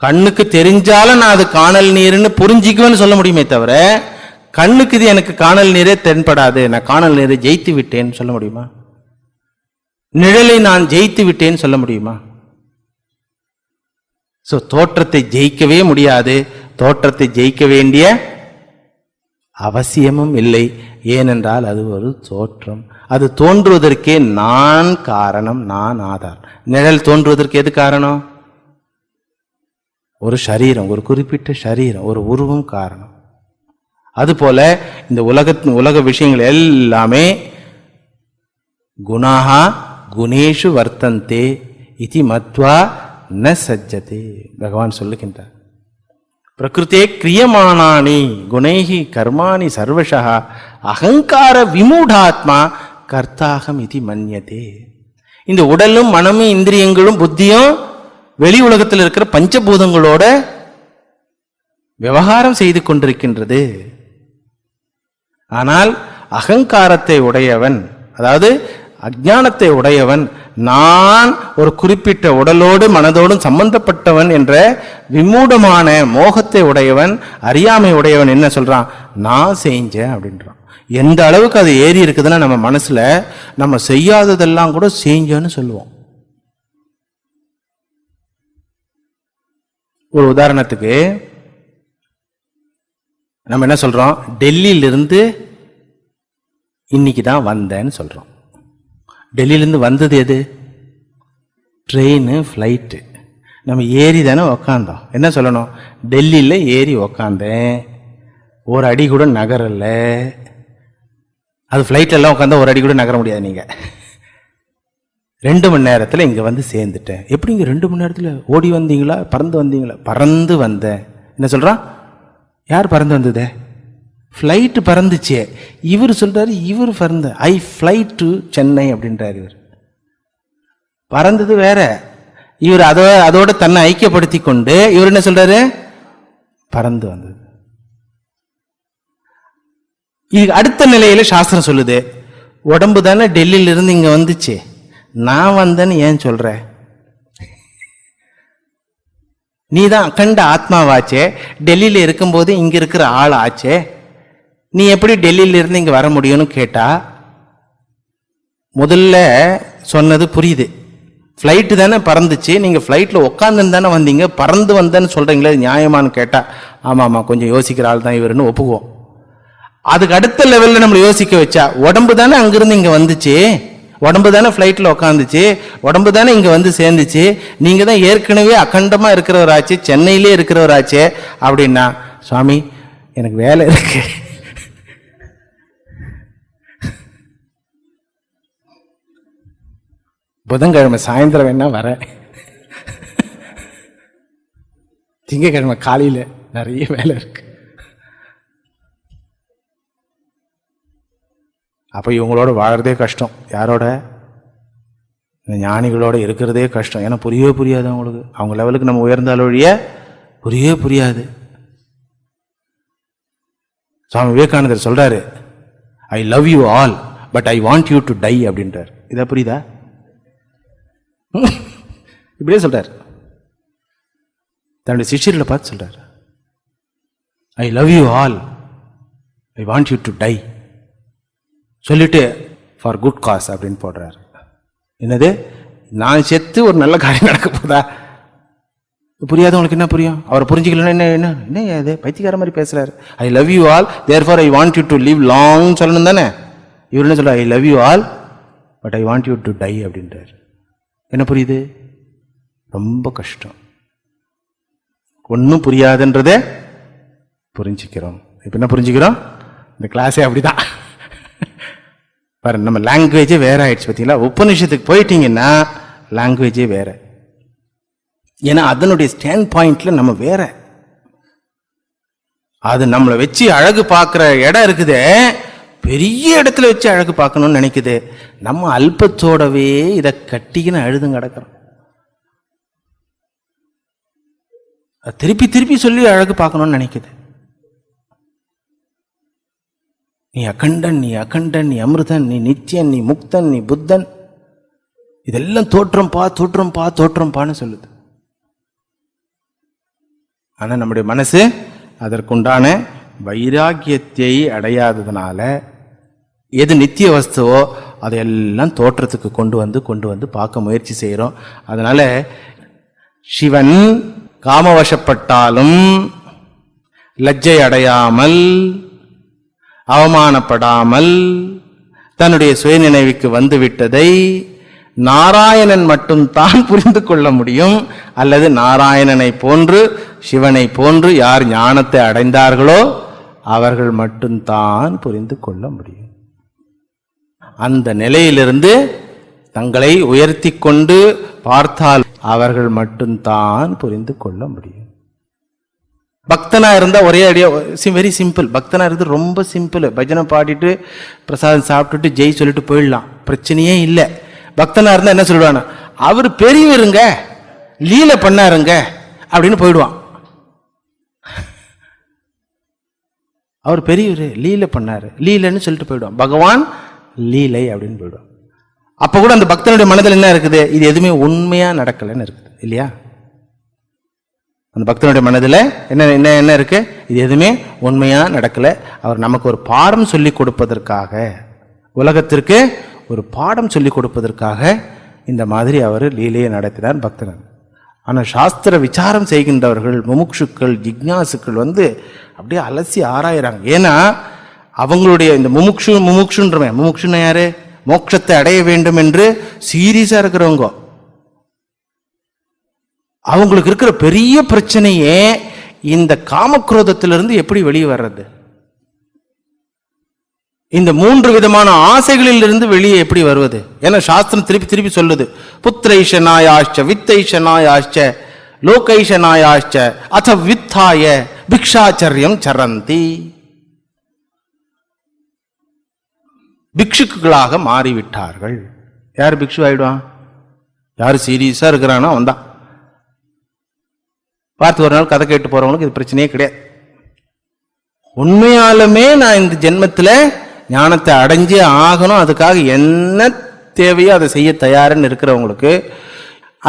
கண்ணுக்கு தெரிஞ்சாலும் நான் அது காணல் நீர்னு புரிஞ்சிக்குவேன்னு சொல்ல முடியுமே தவிர, கண்ணுக்கு இது எனக்கு காணல் நீரே தென்படாது, நான் காணல் நீரை ஜெயித்து விட்டேன்னு சொல்ல முடியுமா? நிழலை நான் ஜெயித்து விட்டேன்னு சொல்ல முடியுமா? சோ தோற்றத்தை ஜெயிக்கவே முடியாது. தோற்றத்தை ஜெயிக்க வேண்டிய அவசியமும் இல்லை. ஏனென்றால் அது ஒரு தோற்றம். அது தோன்றுவதற்கே நான் காரணம், நான் ஆதாரம். நிழல் தோன்றுவதற்கு எது காரணம்? ஒரு சரீரம், ஒரு குறிப்பிட்ட சரீரம், ஒரு உருவம் காரணம். அதுபோல இந்த உலக விஷயங்கள் எல்லாமே குணாஹா குணேஷு வர்த்தந்தே இதி மத்வா ந சஜ்ஜதே. பகவான் சொல்லுகின்றார், பிரகிருத்தே கிரியமானானி குணைஹி கர்மாணி சர்வஷா அகங்கார விமூடாத்மா கர்த்தாகம் இதி மன்யதே. இந்த உடலும் மனமும் இந்திரியங்களும் புத்தியும் வெளி உலகத்தில் இருக்கிற பஞ்சபூதங்களோட விவகாரம் செய்து கொண்டிருக்கின்றது. ஆனால் அகங்காரத்தை உடையவன், அதாவது அஞ்ஞானத்தை உடையவன், நான் ஒரு குறிப்பிட்ட உடலோடு மனதோடும் சம்பந்தப்பட்டவன் என்ற விமூடமான மோகத்தை உடையவன், அறியாமை உடையவன் என்ன சொல்றான், நான் செஞ்சேன் அப்படின்றான். எந்த அளவுக்கு அது ஏறி இருக்குதுன்னா நம்ம மனசுல நம்ம செய்யாததெல்லாம் கூட செஞ்சோன்னு சொல்லுவோம். ஒரு உதாரணத்துக்கு நம்ம என்ன சொல்றோம், டெல்லியிலிருந்து இன்னைக்கு தான் வந்தேன்னு சொல்றோம். டெல்லியிலேருந்து வந்தது எது? Train, flight. நம்ம ஏறி தானே உக்காந்தோம். என்ன சொல்லணும், டெல்லியில் ஏறி உக்காந்தேன், ஒரு அடி கூட நகரல. அது ஃப்ளைட்டெல்லாம் உட்காந்தா ஒரு அடி கூட நகர முடியாது. நீங்கள் 2 மணி நேரத்தில் இங்கே வந்து சேர்ந்துட்டேன். எப்படிங்க 2 மணி நேரத்தில் ஓடி வந்தீங்களா, பறந்து வந்தீங்களா? பறந்து வந்தேன். என்ன சொல்கிறான், யார் பறந்து வந்ததே? ஃப்ளைட்டு பறந்துச்சே. இவர் சொல்றாரு, இவர் பறந்த ஐ ஃப்ளைட் டு சென்னை அப்படின்றார். இவர் பறந்தது வேற, இவர் அதோட தன்னை ஐக்கியப்படுத்தி கொண்டு இவர் என்ன சொல்றாரு, பறந்து வந்தது. இது அடுத்த நிலையில சாஸ்திரம் சொல்லுது, உடம்பு தானே டெல்லியில இருந்து இங்க வந்துச்சு, நான் வந்தேன்னு ஏன் சொல்ற? நீ தான் அகண்ட ஆத்மாவாச்சே, டெல்லியில இருக்கும்போது இங்க இருக்கிற ஆள் ஆச்சே, நீ எப்படி டெல்லியில இருந்து இங்க வர முடியும்னு கேட்டா முதல்ல சொன்னது புரியுது. ஃப்ளைட்டு தானே பறந்துச்சு, நீங்கள் ஃப்ளைட்டில் உட்காந்துன்னு தானே வந்தீங்க, பறந்து வந்தேன்னு சொல்கிறீங்களே நியாயமானு கேட்டால் ஆமாம் கொஞ்சம் யோசிக்கிற ஆள் தான் இவருன்னு ஒப்புக்குவோம். அதுக்கு அடுத்த லெவலில் நம்மளை யோசிக்க வச்சா உடம்பு தானே அங்கிருந்து இங்கே வந்துச்சு, உடம்பு தானே ஃப்ளைட்டில் உட்காந்துச்சு, உடம்பு தானே இங்கே வந்து சேர்ந்துச்சு, நீங்கள் தான் ஏற்கனவே அகண்டமாக இருக்கிறவராச்சு, சென்னையிலே இருக்கிறவராச்சு அப்படின்னா சுவாமி எனக்கு வேலை இருக்கு, புதன்கிழமை சாயந்தரம் வேணா வரேன், திங்கக்கிழமை காலையில் நிறைய வேலை இருக்கு. அப்போ இவங்களோட வாழறதே கஷ்டம். யாரோட? இந்த ஞானிகளோட இருக்கிறதே கஷ்டம். ஏன்னா புரியவே புரியாது அவங்களுக்கு. அவங்க லெவலுக்கு நம்ம உயர்ந்தால் ஒழிய புரியவே புரியாது. சுவாமி விவேகானந்தர் சொல்றாரு, I love you all but I want you to tie அப்படின்றார். இதா புரியுதா? இப்படியே சொல்றார், தன்னுடைய சிஷ்யர்களை பார்த்து சொல்றார், I love you all I want you to tie சொல்லிட்டு ஃபார் குட் காஸ் அப்படின்னு போடுறார். என்னது, நான் செத்து ஒரு நல்ல காரியம் நடக்க போதா? புரியாது உங்களுக்கு. என்ன புரியும்? அவரை புரிஞ்சுக்கலன்னா என்ன என்ன என்ன அது பைத்தியக்கார மாதிரி பேசுறாரு. I love you all therefore I want you to live long சொல்லணும் தானே. இவர் என்ன சொல்ற, I love you all but I want you to tie அப்படின்றார். என்ன புரியுது? ரொம்ப கஷ்டம். ஒன்றும் புரியாதுன்றத புரிஞ்சுக்கிறோம். இப்போ என்ன புரிஞ்சுக்கிறோம்? இந்த கிளாஸே அப்படிதான் பாரு, நம்ம லாங்குவேஜே வேற ஆயிடுச்சு. பார்த்தீங்களா? உபநிஷத்துக்கு போயிட்டீங்கன்னா லாங்குவேஜே வேற. ஏன்னா அதனுடைய ஸ்டாண்ட் பாயிண்ட்ல நம்ம வேற. அது நம்மளை வச்சு அழகு பார்க்குற இடம் இருக்குதே, பெரிய இடத்துல வச்சு அழகு பார்க்கணும்னு நினைக்குது. நம்ம அல்பத்தோடவே இதை கட்டிக்கின்னு அழுதும் கிடக்கிறோம். திருப்பி திருப்பி சொல்லி அழகு பார்க்கணும்னு நினைக்குது. நீ அகண்டன், நீ அகண்டன், நீ அமிர்தன், நீ நித்தியன், நீ முக்தன், நீ புத்தன், இதெல்லாம் தோற்றம்பா தோற்றம்பா தோற்றம்பான்னு சொல்லுது. ஆனா நம்முடைய மனசு அதற்குண்டான வைராக்கியத்தை அடையாததுனால எது நித்திய வஸ்துவோ அதையெல்லாம் தோற்றத்துக்கு கொண்டு வந்து பார்க்க முயற்சி செய்கிறோம். அதனால சிவன் காமவசப்பட்டாலும் லஜ்ஜை அடையாமல், அவமானப்படாமல் தன்னுடைய சுயநினைவுக்கு வந்து விட்டதை நாராயணன் மட்டும் தான் புரிந்து கொள்ள முடியும். அல்லது நாராயணனை போன்று சிவனை போன்று யார் ஞானத்தை அடைந்தார்களோ அவர்கள் மட்டும்தான் புரிந்து கொள்ள முடியும். அந்த நிலையிலிருந்து தங்களை உயர்த்தி கொண்டு பார்த்தால் அவர்கள் மட்டும்தான் புரிந்து கொள்ள முடியும். பக்தனா இருந்தா ஒரே அடியா, வெரி சிம்பிள். பக்தனா இருந்து ரொம்ப சிம்பிள். பஜனை பாடிட்டு பிரசாதம் சாப்பிட்டுட்டு ஜெய் சொல்லிட்டு போயிடலாம், பிரச்சனையே இல்லை. பக்தனா இருந்தா என்ன சொல்லுவானா, அவர் பெரியவருங்க, லீல பண்ணாருங்க அப்படின்னு போயிடுவான். அவர் பெரியவர், லீல பண்ணாரு, லீலன்னு சொல்லிட்டு போயிடுவான். பகவான் லீலை அப்படின்னு போயிடுவான். அப்ப கூட அந்த பக்தனுடைய மனதில் என்ன இருக்குது, இது எதுவுமே உண்மையா நடக்கலன்னு இருக்குது இல்லையா? அந்த பக்தனுடைய மனதில் என்ன என்ன என்ன இருக்கு, இது எதுவுமே உண்மையா நடக்கல. அவர் நமக்கு ஒரு பாடம் சொல்லி கொடுப்பதற்காக, உலகத்திற்கு ஒரு பாடம் சொல்லி கொடுப்பதற்காக இந்த மாதிரி அவர் லீலையை நடத்தினார் பக்தன். ஆனால் சாஸ்திர விசாரம் செய்கின்றவர்கள், முமுட்சுக்கள், ஜிக்ஞாசுக்கள் அப்படியே அலசி ஆராயிறாங்க. ஏன்னா அவங்களுடைய இந்த முமுட்சுன்றவன், முமுட்சுன்னா யாரு? மோட்சத்தை அடைய வேண்டும் என்று சீரியஸா இருக்கிறவங்க. அவங்களுக்கு இருக்கிற பெரிய பிரச்சனையே இந்த காமக்ரோதத்திலிருந்து எப்படி வெளியே வர்றது, இந்த 3 விதமான ஆசைகளில் இருந்து வெளியே எப்படி வருவது. ஏன்னா சாஸ்திரம் திருப்பி திருப்பி சொல்லுது, புத்திரைஷனாயாச்ச வித்தைஷனாயாச்ச லோகைஷனாயாச்ச அத வித்தாய பிக்ஷாச்சரியம் சரந்தி. பிக்ஷுக்களாக மாறிவிட்டார்கள். யார் பிக்ஷு ஆயிடுவான்? யார் சீரியஸா இருக்கிறானோ அவன் தான். பார்த்து ஒரு நாள் கதை கேட்டு போறவங்களுக்கு இது பிரச்சனையே கிடையாது. உண்மையாலுமே நான் இந்த ஜென்மத்தில் ஞானத்தை அடைஞ்சே ஆகணும், அதுக்காக என்ன தேவையோ அதை செய்ய தயாருன்னு இருக்கிறவங்களுக்கு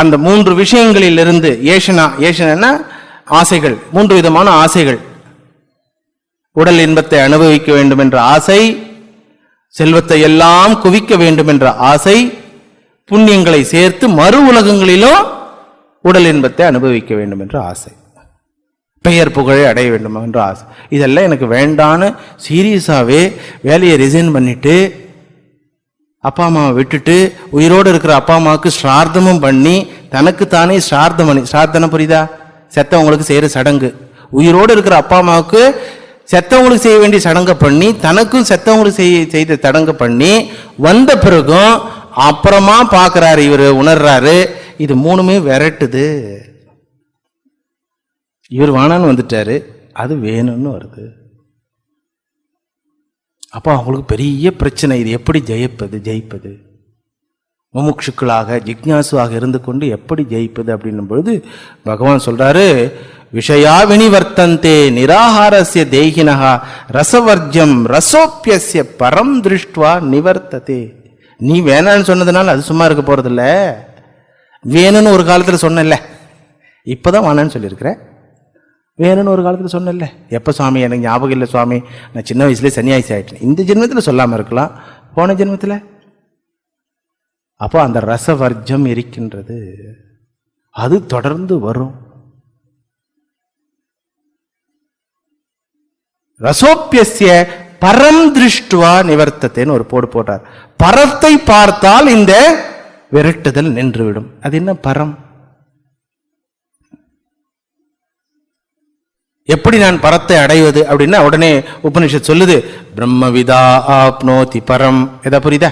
அந்த 3 விஷயங்களிலிருந்து ஏஷனா, ஏஷனா ஆசைகள், 3 விதமான ஆசைகள். உடல் இன்பத்தை அனுபவிக்க வேண்டும் என்ற ஆசை, செல்வத்தை எல்லாம் குவிக்க வேண்டும் என்ற ஆசை, புண்ணியங்களை சேர்த்து மறு உலகங்களிலும் உடல் இன்பத்தை அனுபவிக்க வேண்டும் என்ற ஆசை, பெயர் புகழை அடைய வேண்டும் என்ற ஆசை. இதெல்லாம் எனக்கு வேண்டான்னு சீரியஸாவே வேலையை ரிசைன் பண்ணிட்டு அப்பா அம்மாவை விட்டுட்டு உயிரோடு இருக்கிற அப்பா அம்மாவுக்கு ஸ்ரார்த்தமும் பண்ணி தனக்குத்தானே ஸ்ரார்த்தம் பண்ணி, ஸ்ரார்த்தனை புரியுதா? செத்தவங்களுக்கு செய்யற சடங்கு. உயிரோடு இருக்கிற அப்பா அம்மாவுக்கு செத்தவங்களுக்கு செய்ய வேண்டிய சடங்கை பண்ணி தனக்கும் செத்தவங்களுக்கு செய்த சடங்கை பண்ணி வந்த பிறகும் அப்புறமா பார்க்கிறாரு, இவர் உணர்றாரு இது மூணுமே விரட்டுது. இவர் வானான்னு வந்துட்டாரு, அது வேணும்னு வருது. அப்போ அவங்களுக்கு பெரிய பிரச்சனை, இது எப்படி ஜெயிப்பது? முமுட்சுக்களாக ஜிக்ஞாசுவாக இருந்து கொண்டு எப்படி ஜெயிப்பது அப்படின்னும் பொழுது பகவான் சொல்றாரு, விஷயா வினிவர்த்தந்தே நிராகாரஸ்ய தேகினஹா ரசவர்ஜம் ரசோப்பியஸ்ய பரம் திருஷ்டுவா நிவர்த்ததே. நீ வேணான்னு சொன்னதுனால அது சும்மா இருக்க போறதில்ல. வேணும்னு ஒரு காலத்தில் சொன்னல, இப்போதான் வேணான்னு சொல்லியிருக்கிற. வேணும்னு ஒரு காலத்தில் சொன்னல, எப்போ சுவாமி? எனக்கு ஞாபகம் இல்லை சுவாமி, நான் சின்ன வயசுலேயே சன்னியாசி ஆயிட்டேன். இந்த ஜென்மத்தில் சொல்லாமல் இருக்கலாம், போன ஜென்மத்தில். அப்போ அந்த ரசவர்ஜம் இருக்கின்றது, அது தொடர்ந்து வரும். ரசோப்பியஸ்ய பரம் திருஷ்டுவா நிவர்த்தத்தேன்னு ஒரு போடுறார். பரத்தை பார்த்தால் இந்த விரட்டுதல் நின்றுவிடும். அது என்ன பரம்? எப்படி நான் பரத்தை அடைவது அப்படின்னா உடனே உபனிஷத் சொல்லுது, பிரம்மவிதா ஆப்னோதி பரம். எதா புரியுதா?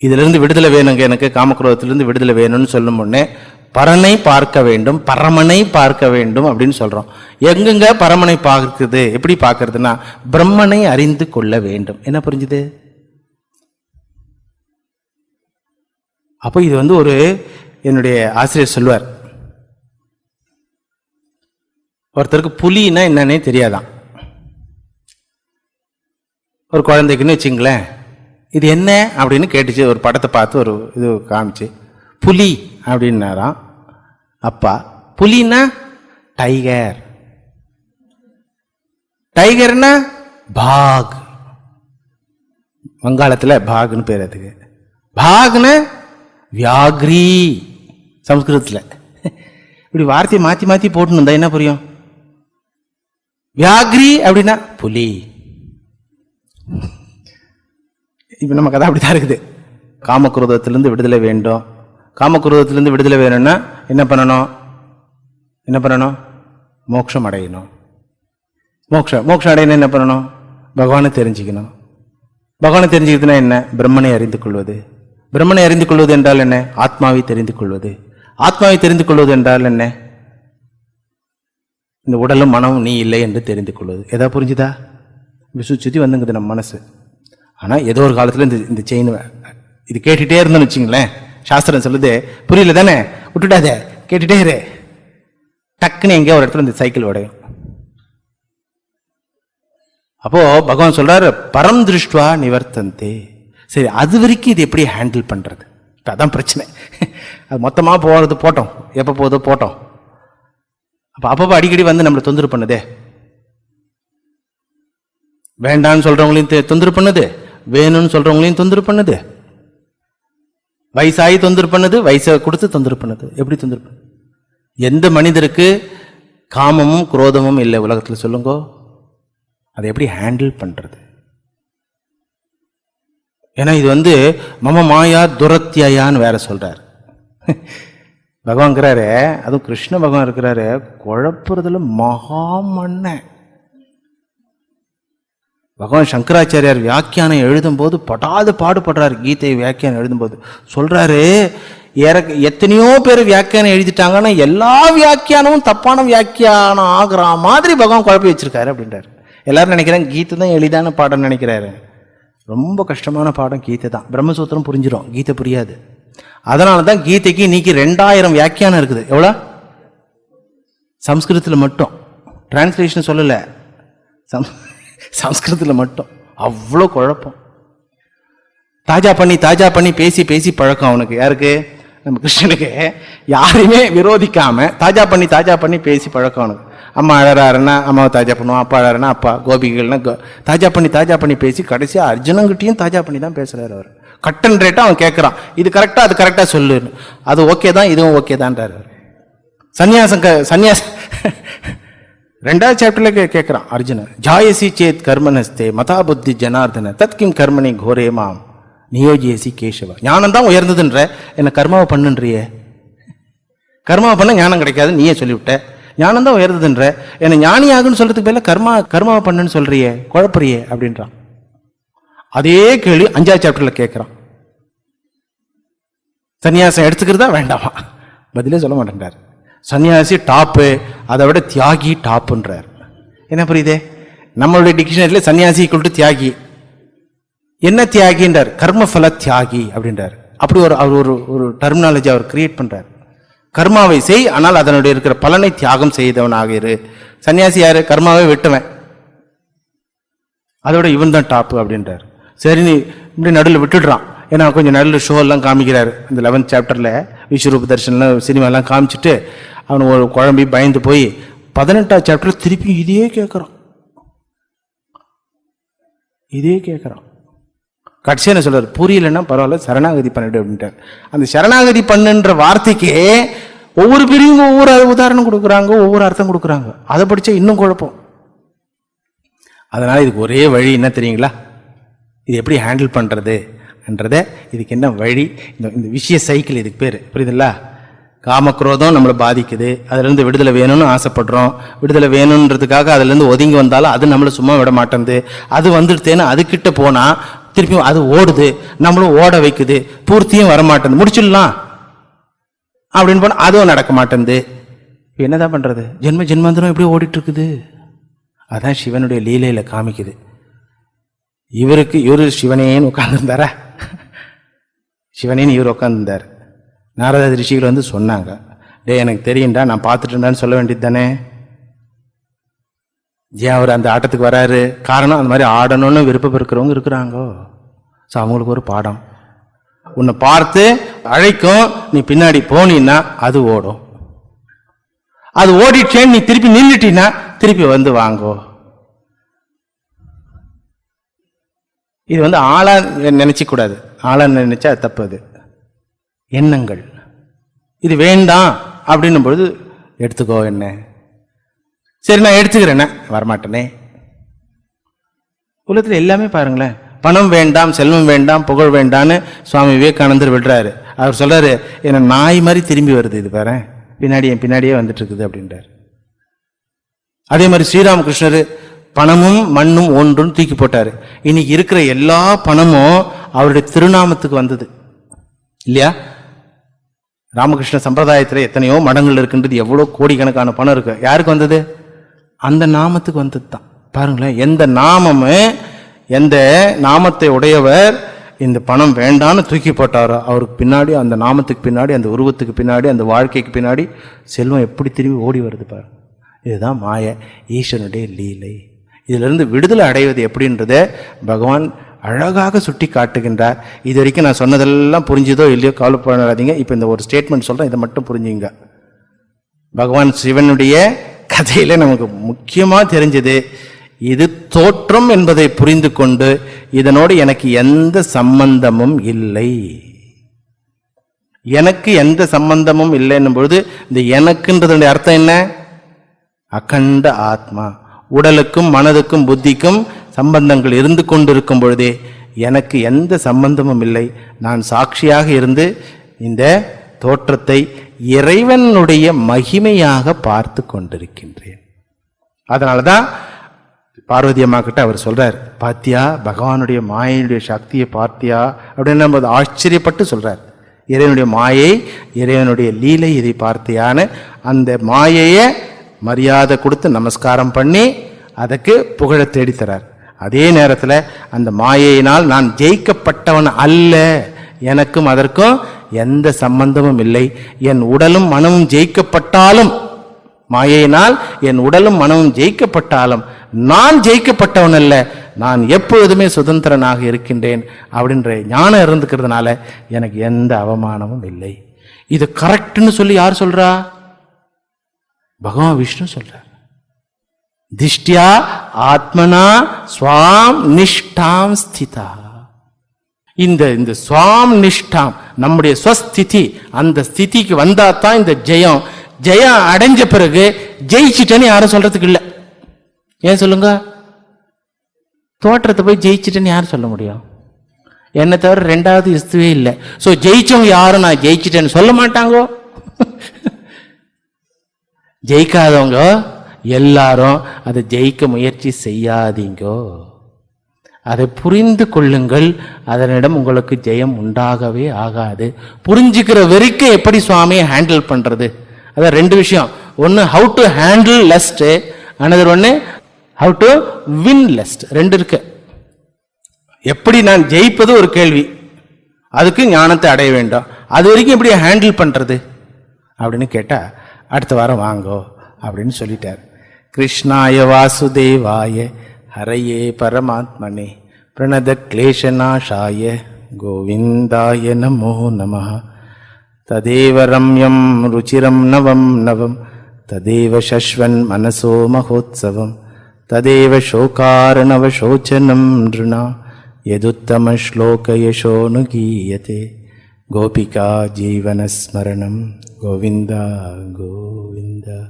இதுல இருந்து விடுதலை வேணுங்க, எனக்கு காமக்ரோதத்திலிருந்து விடுதலை வேணும்னு சொல்லும் உடனே பரனை பார்க்க வேண்டும், பரமனை பார்க்க வேண்டும் அப்படின்னு சொல்றோம். எங்கெங்க பரமனை பார்க்குது? எப்படி பார்க்கறதுன்னா பிரம்மனை அறிந்து கொள்ள வேண்டும். என்ன புரிஞ்சுது? அப்போ இது வந்து ஒரு, என்னுடைய ஆசிரியர் சொல்வார், ஒருத்தருக்கு புலின்னா என்னன்னே தெரியாதான். ஒரு குழந்தைக்குன்னு வச்சுங்களேன், இது என்ன அப்படின்னு கேட்டுச்சு. ஒரு படத்தை பார்த்து ஒரு இது காமிச்சு, புலி அப்படின்னாராம் அப்பா. புலின்னா டைகர், டைகர்னா பாக், வங்காளத்தில் பாக்னு பேர் அதுக்கு. பாக்னு வியாக்ரி சம்ஸ்கிருதத்தில். இப்படி வார்த்தையை மாற்றி மாற்றி போட்டுன்னு இருந்தா என்ன புரியும்? வியாக்ரி அப்படின்னா புலி. இப்போ நம்ம கதை அப்படித்தான் இருக்குது. காமக்ரோதத்திலிருந்து விடுதலை வேண்டும். காமக்ரோதத்திலிருந்து விடுதலை வேணும்னா என்ன பண்ணணும்? மோட்சம் அடையணும். மோட்சம் அடையணும் என்ன பண்ணணும்? பகவானை தெரிஞ்சுக்கணும். பகவானை தெரிஞ்சுக்கிறதுனா என்ன? பிரம்மனை அறிந்து கொள்வது. பிரம்மனை அறிந்து கொள்வது என்றால் என்ன? ஆத்மாவை தெரிந்து கொள்வது. ஆத்மாவை தெரிந்து கொள்வது என்றால் என்ன? இந்த உடலும் மனமும் நீ இல்லை என்று தெரிந்து கொள்வது. எதா புரிஞ்சுதா? சுற்றி வந்துங்குது நம்ம மனசு. ஆனால் ஏதோ ஒரு காலத்தில் இந்த செயின் இது கேட்டுகிட்டே இருந்தோன்னு வச்சுங்களேன், சாஸ்திரம் சொல்லுது, புரியல தானே, விட்டுடாத, கேட்டுட்டே இரு, டக்குன்னு எங்கேயோ ஒரு இடத்துல இந்த சைக்கிள் உடையும். அப்போ பகவான் சொல்றாரு, பரம் திருஷ்டுவா நிவர்த்தந்தே. சரி, அது வரைக்கும் இது எப்படி ஹேண்டில் பண்றது? அதான் பிரச்சனை. அது மொத்தமாக போகிறது போட்டோம், எப்போ போதோ போட்டோம். அப்பப்போ அடிக்கடி வந்து நம்மளை தொந்தரவு பண்ணுதே. வேண்டான்னு சொல்றவங்களையும் தொந்தரவு பண்ணுது, வேணும்னு சொல்றவங்களையும் தொந்தரவு பண்ணுது, வயசாகி தொந்தரவு பண்ணுது, வயசை கொடுத்து தொந்தரவு பண்ணுது. எப்படி தொந்தரவு பண்ணுது? எந்த மனிதருக்கு காமமும் குரோதமும் இல்லை உலகத்தில் சொல்லுங்க? அதை எப்படி ஹேண்டில் பண்றது? ஏன்னா இது வந்து மம மாயா துரத்தியான்னு வேற சொல்றாரு பகவான்கிறாரு. அதுவும் கிருஷ்ண பகவான் இருக்கிறாரு, குழப்புறதுல மகாமன்ன. பகவான் சங்கராச்சாரியார் வியாக்கியானம் எழுதும்போது படாது பாடுபடுறாரு. கீதை வியாக்கியானம் எழுதும்போது சொல்றாரு, எத்தனையோ பேர் வியாக்கியானம் எழுதிட்டாங்கன்னா எல்லா வியாக்கியானமும் தப்பான வியாக்கியானம் ஆகிற மாதிரி பகவான் குழப்பி வச்சிருக்காரு அப்படின்றாரு. எல்லாரும் நினைக்கிறாங்க கீதை தான் எளிதான பாடம் நினைக்கிறாரு. ரொம்ப கஷ்டமான பாடம் கீதை தான். பிரம்மசூத்திரம் புரிஞ்சிடும், கீதை புரியாது. அதனால தான் கீதைக்கு இன்னைக்கு 2000 வியாக்கியானம் இருக்குது. எவ்வளோ? சம்ஸ்கிருதத்தில் மட்டும், டிரான்ஸ்லேஷன் சொல்லலை, சம்ஸ்கிருதத்தில் மட்டும். அவ்வளோ குழப்பம். தாஜா பண்ணி பேசி பேசி பழக்கம் அவனுக்கு. யாருக்கு? நம்ம கிருஷ்ணனுக்கு. யாரையுமே விரோதிக்காம தாஜா பண்ணி பேசி பழக்கம் அவனுக்கு. அம்மா அழறாருன்னா அம்மாவை தாஜா பண்ணுவோம், அப்பா அழறாருன்னா அப்பா, கோபிகள்னா தாஜா பண்ணி பேசி கடைசியாக அர்ஜுனங்கிட்டையும் தாஜா பண்ணி தான் பேசுகிறார் அவர். கட் அண்ட் ரேட்டாக அவன் கேட்குறான், இது கரெக்டாக அது கரெக்டாக சொல்லுன்னு. அது ஓகே தான், இதுவும் ஓகே தான்றார் அவர். சன்னியாசம் 2வது சாப்டர்ல கேட்குறான் அர்ஜுனன், ஜாயசி சேத் கர்மனஸ்தே மதா புத்தி ஜனார்தன தத்கிம் கர்மணி கோரே மாம் நியோஜியசி கேசவா. ஞானம் தான் உயர்ந்ததுன்ற, என்ன கர்மாவை பண்ணுன்றியே, கர்மாவை பண்ண ஞானம் கிடைக்காது நீயே சொல்லிவிட்ட. ஞானம் தான் உயர்ந்ததுன்ற, என்ன ஞானியாகுன்னு சொல்றதுக்கு பேர்ல கர்மாவை பண்ணுன்னு சொல்றியே, குழப்பறியே அப்படின்றான். அதே கேள்வி 5வது சாப்டர்ல கேட்கிறான். சன்னியாசம் எடுத்துக்கிறதா வேண்டாமா? பதிலே சொல்ல மாட்டேன்றார். சன்னியாசி டாப்பு, அதை விட தியாகி டாப்புன்றார். என்ன புரியுதே? நம்மளுடைய டிக்ஷனரியில் சன்னியாசி ஈக்குவல் டு தியாகி. என்ன தியாகின்றார்? கர்மஃபல தியாகி அப்படின்றார். அப்படி அவர் ஒரு டெர்மினாலஜி அவர் கிரியேட் பண்றார். கர்மாவை செய், ஆனால் அதனுடைய இருக்கிற பலனை தியாகம் செய்தவனாக இரு. சன்னியாசி யாரு? கர்மாவை வெட்டுவன், அதோட இவன் தான் டாப்பு அப்படின்றார். சரி, நீ இப்படி நடுவில் விட்டுடுறான். ஏன்னா கொஞ்சம் நடுவில் ஷோ எல்லாம் காமிக்கிறாரு. இந்த 11th சாப்டர்ல விஸ்வரூப தர்ஷன்லாம் சினிமாலாம் காமிச்சிட்டு அவனு ஒரு குழம்பி பயந்து போய் 18வது சாப்டர் திருப்பி இதே கேட்குறான். கடைசியாக என்ன சொல்றாரு? புரியலன்னா பரவாயில்ல, சரணாகதி பண்ணிடு அப்படின்ட்டார். அந்த சரணாகதி பண்ணுன்ற வார்த்தைக்கே ஒவ்வொரு பிரிவும் ஒவ்வொரு உதாரணம் கொடுக்குறாங்க, ஒவ்வொரு அர்த்தம் கொடுக்குறாங்க. அதை படிச்சா இன்னும் குழப்பம். அதனால இதுக்கு ஒரே வழி என்ன தெரியுங்களா? இது எப்படி ஹேண்டில் பண்றது என்றத, இதுக்கு என்ன வழி? இந்த விஷய சைக்கிள் இதுக்கு பேர், புரியுதுல்ல? காமக்ரோதம் நம்மளை பாதிக்குது, அதுலேருந்து விடுதலை வேணும்னு ஆசைப்படுறோம். விடுதலை வேணுன்றதுக்காக அதுலேருந்து ஒதுங்கி வந்தாலும் அது நம்மளை சும்மா விட மாட்டேங்குது. அது வந்துடுத்தேன்னு அதுக்கிட்ட போனால் திருப்பியும் அது ஓடுது, நம்மளும் ஓட வைக்குது, பூர்த்தியும் வரமாட்டேங்குது. முடிச்சிடலாம் அப்படின்னு போனால் அதுவும் நடக்க மாட்டேங்குது. என்னதான் பண்ணுறது? ஜென்மாந்திரம் எப்படி ஓடிட்டு இருக்குது? அதான் சிவனுடைய லீலையில காமிக்குது. இவரு சிவனேன்னு உட்கார்ந்துருந்தாரா? சிவனேன்னு இவர் உட்கார்ந்துருந்தார். நாரத ரிஷிகள் வந்து சொன்னாங்க, டே எனக்கு தெரியும்டா, நான் பார்த்துட்டேன்டான்னு சொல்ல வேண்டியது தானே. ஏன் அவர் அந்த ஆட்டத்துக்கு வராரு? காரணம், அந்த மாதிரி ஆடணும்னு விருப்பம் இருக்கிறவங்க இருக்கிறாங்கோ. ஸோ அவங்களுக்கு ஒரு பாடம். உன்னை பார்த்து அழைக்கும், நீ பின்னாடி போனீன்னா அது ஓடும். அது ஓடிச்சேன்னு நீ திருப்பி நின்றுட்டீன்னா திருப்பி வந்து வாங்கோ. இது வந்து ஆளா நினைச்ச கூடாது. ஆளா நினைச்சா அது தப்பு. அது எண்ணங்கள். இது வேண்டாம் அப்படின்னும் பொழுது எடுத்துக்கோ. என்ன சரி நான் எடுத்துக்கிறேன்னா வரமாட்டேனே. உலகத்தில் எல்லாமே பாருங்களேன், பணம் வேண்டாம், செல்வம் வேண்டாம், புகழ் வேண்டான்னு சுவாமி விவேகானந்தர் விடுறாரு. அவர் சொல்றாரு, என்ன நாய் மாதிரி திரும்பி வருது, இது பாரு என் பின்னாடியே வந்துட்டு இருக்குது அப்படின்றார். அதே மாதிரி ஸ்ரீராமகிருஷ்ணர் பணமும் மண்ணும் ஒன்றுன்னு தூக்கி போட்டாரு. இன்னைக்கு இருக்கிற எல்லா பணமும் அவருடைய திருநாமத்துக்கு வந்தது இல்லையா? ராமகிருஷ்ண சம்பிரதாயத்தில் எத்தனையோ மடங்கள் இருக்குன்றது, எவ்வளோ கோடிக்கணக்கான பணம் இருக்கு. யாருக்கு வந்தது? அந்த நாமத்துக்கு வந்தது தான். பாருங்களேன், எந்த நாமமும், எந்த நாமத்தை உடையவர் இந்த பணம் வேண்டான்னு தூக்கி போட்டாரோ அவருக்கு பின்னாடி, அந்த நாமத்துக்கு பின்னாடி, அந்த உருவத்துக்கு பின்னாடி, அந்த வாழ்க்கைக்கு பின்னாடி செல்வம் எப்படி திரும்பி ஓடி வருது பாரு. இதுதான் மாய, ஈஸ்வரனுடைய லீலை. இதிலிருந்து விடுதலை அடைவது எப்படின்றத பகவான் அழகாக சுட்டி காட்டுகின்றார். இது வரைக்கும் நான் சொன்னதெல்லாம் புரிஞ்சுதோ இல்லையோ கவலைப்படாதீங்க. இப்போ இந்த ஒரு ஸ்டேட்மெண்ட் சொல்கிறேன், இதை மட்டும் புரிஞ்சுங்க. பகவான் சிவனுடைய கதையில நமக்கு முக்கியமாக தெரிஞ்சது, இது தோற்றம் என்பதை புரிந்து கொண்டு இதனோடு எனக்கு எந்த சம்பந்தமும் இல்லை, எனக்கு எந்த சம்பந்தமும் இல்லை என்னும் பொழுது இந்த எனக்குன்றதுடைய அர்த்தம் என்ன? அகண்ட ஆத்மா. உடலுக்கும் மனதுக்கும் புத்திக்கும் சம்பந்தங்கள் இருந்து கொண்டிருக்கும் பொழுதே எனக்கு எந்த சம்பந்தமும் இல்லை. நான் சாட்சியாக இருந்து இந்த தோற்றத்தை இறைவனுடைய மகிமையாக பார்த்து கொண்டிருக்கின்றேன். அதனாலதான் பார்வதி அம்மா கிட்ட அவர் சொல்றார், பாத்தியா பகவானுடைய மாயையுடைய சக்தியை பார்த்தியா அப்படின்னு நம்ம ஆச்சரியப்பட்டு சொல்றார். இறைவனுடைய மாயை, இறைவனுடைய லீலை, இதை பார்த்தியான்னு அந்த மாயையை மரியாதை கொடுத்து நமஸ்காரம் பண்ணி அதுக்கு புகழ தேடித்தரார். அதே நேரத்தில் அந்த மாயையினால் நான் ஜெயிக்கப்பட்டவன் அல்ல, எனக்கும் அதற்கும் எந்த சம்பந்தமும் இல்லை. என் உடலும் மனமும் ஜெயிக்கப்பட்டாலும், மாயையினால் என் உடலும் மனமும் ஜெயிக்கப்பட்டாலும் நான் ஜெயிக்கப்பட்டவன் அல்ல, நான் எப்பொழுதுமே சுதந்திரனாக இருக்கின்றேன் அப்படின்ற ஞானம் இருந்துக்கிறதுனால எனக்கு எந்த அவமானமும் இல்லை. இது கரெக்ட்னு சொல்லி யார் சொல்றா? பகவான் விஷ்ணு சொல்றார். திஷ்டியா ஆத்மனா ஸ்வாம் நிஷ்டாம் ஸ்திதா. இந்த ஸ்வாம் நிஷ்டாம் நம்முடைய ஸ்வஸ்திதி, அந்த ஸ்திதிக்கு வந்தா தான் இந்த ஜெயம். ஜெயம் அடைஞ்ச பிறகு ஜெயிச்சிட்டேன்னு யாரும் சொல்றதுக்கு இல்லை. ஏன் சொல்லுங்க? தோற்றத்தை போய் ஜெயிச்சிட்டேன்னு யாரும் சொல்ல முடியும்? என்னை தவிர ரெண்டாவது இஸ்துவே இல்லை. ஸோ ஜெயிச்சவங்க யாரும் நான் ஜெயிச்சிட்டேன்னு சொல்ல மாட்டாங்கோ. ஜெயிக்காதவங்க எல்லாரும் அதை ஜெயிக்க முயற்சி செய்யாதீங்கோ. அதை புரிந்து கொள்ளுங்கள். அதனிடம் உங்களுக்கு ஜெயம் உண்டாகவே ஆகாது. புரிஞ்சுக்கிற வரைக்கும் எப்படி சுவாமியை ஹேண்டில் பண்றது, அதான் ரெண்டு விஷயம். ஒன்று how to handle lost, another ஒன்று ஹவு டு வின் லஸ்ட். ரெண்டு இருக்கு. எப்படி நான் ஜெயிப்பது ஒரு கேள்வி, அதுக்கு ஞானத்தை அடைய வேண்டும். அது வரைக்கும் எப்படி ஹேண்டில் பண்றது அப்படின்னு கேட்டா அடுத்த வாரம் வாங்கோ அப்படின்னு சொல்லிட்டார். கிருஷ்ணாய வாசுதேவாய ஹரையே பரமாத்மனே பிரணத கிளேஷநாசாய கோவிந்தாய நமோ நமः. ததேவ ரம்யம் ருச்சிரம் நவம் நவம் ததேவ சஸ்வன் மனசோ மகோத்சவம் ததேவ சோகார்ணவ சோச்சனம் நிருணா யதுத்தம ஸ்லோக யசோனுகீயதே. கோபிகா ஜீவனஸ்மரணம் கோவிந்தா கோவிந்தா.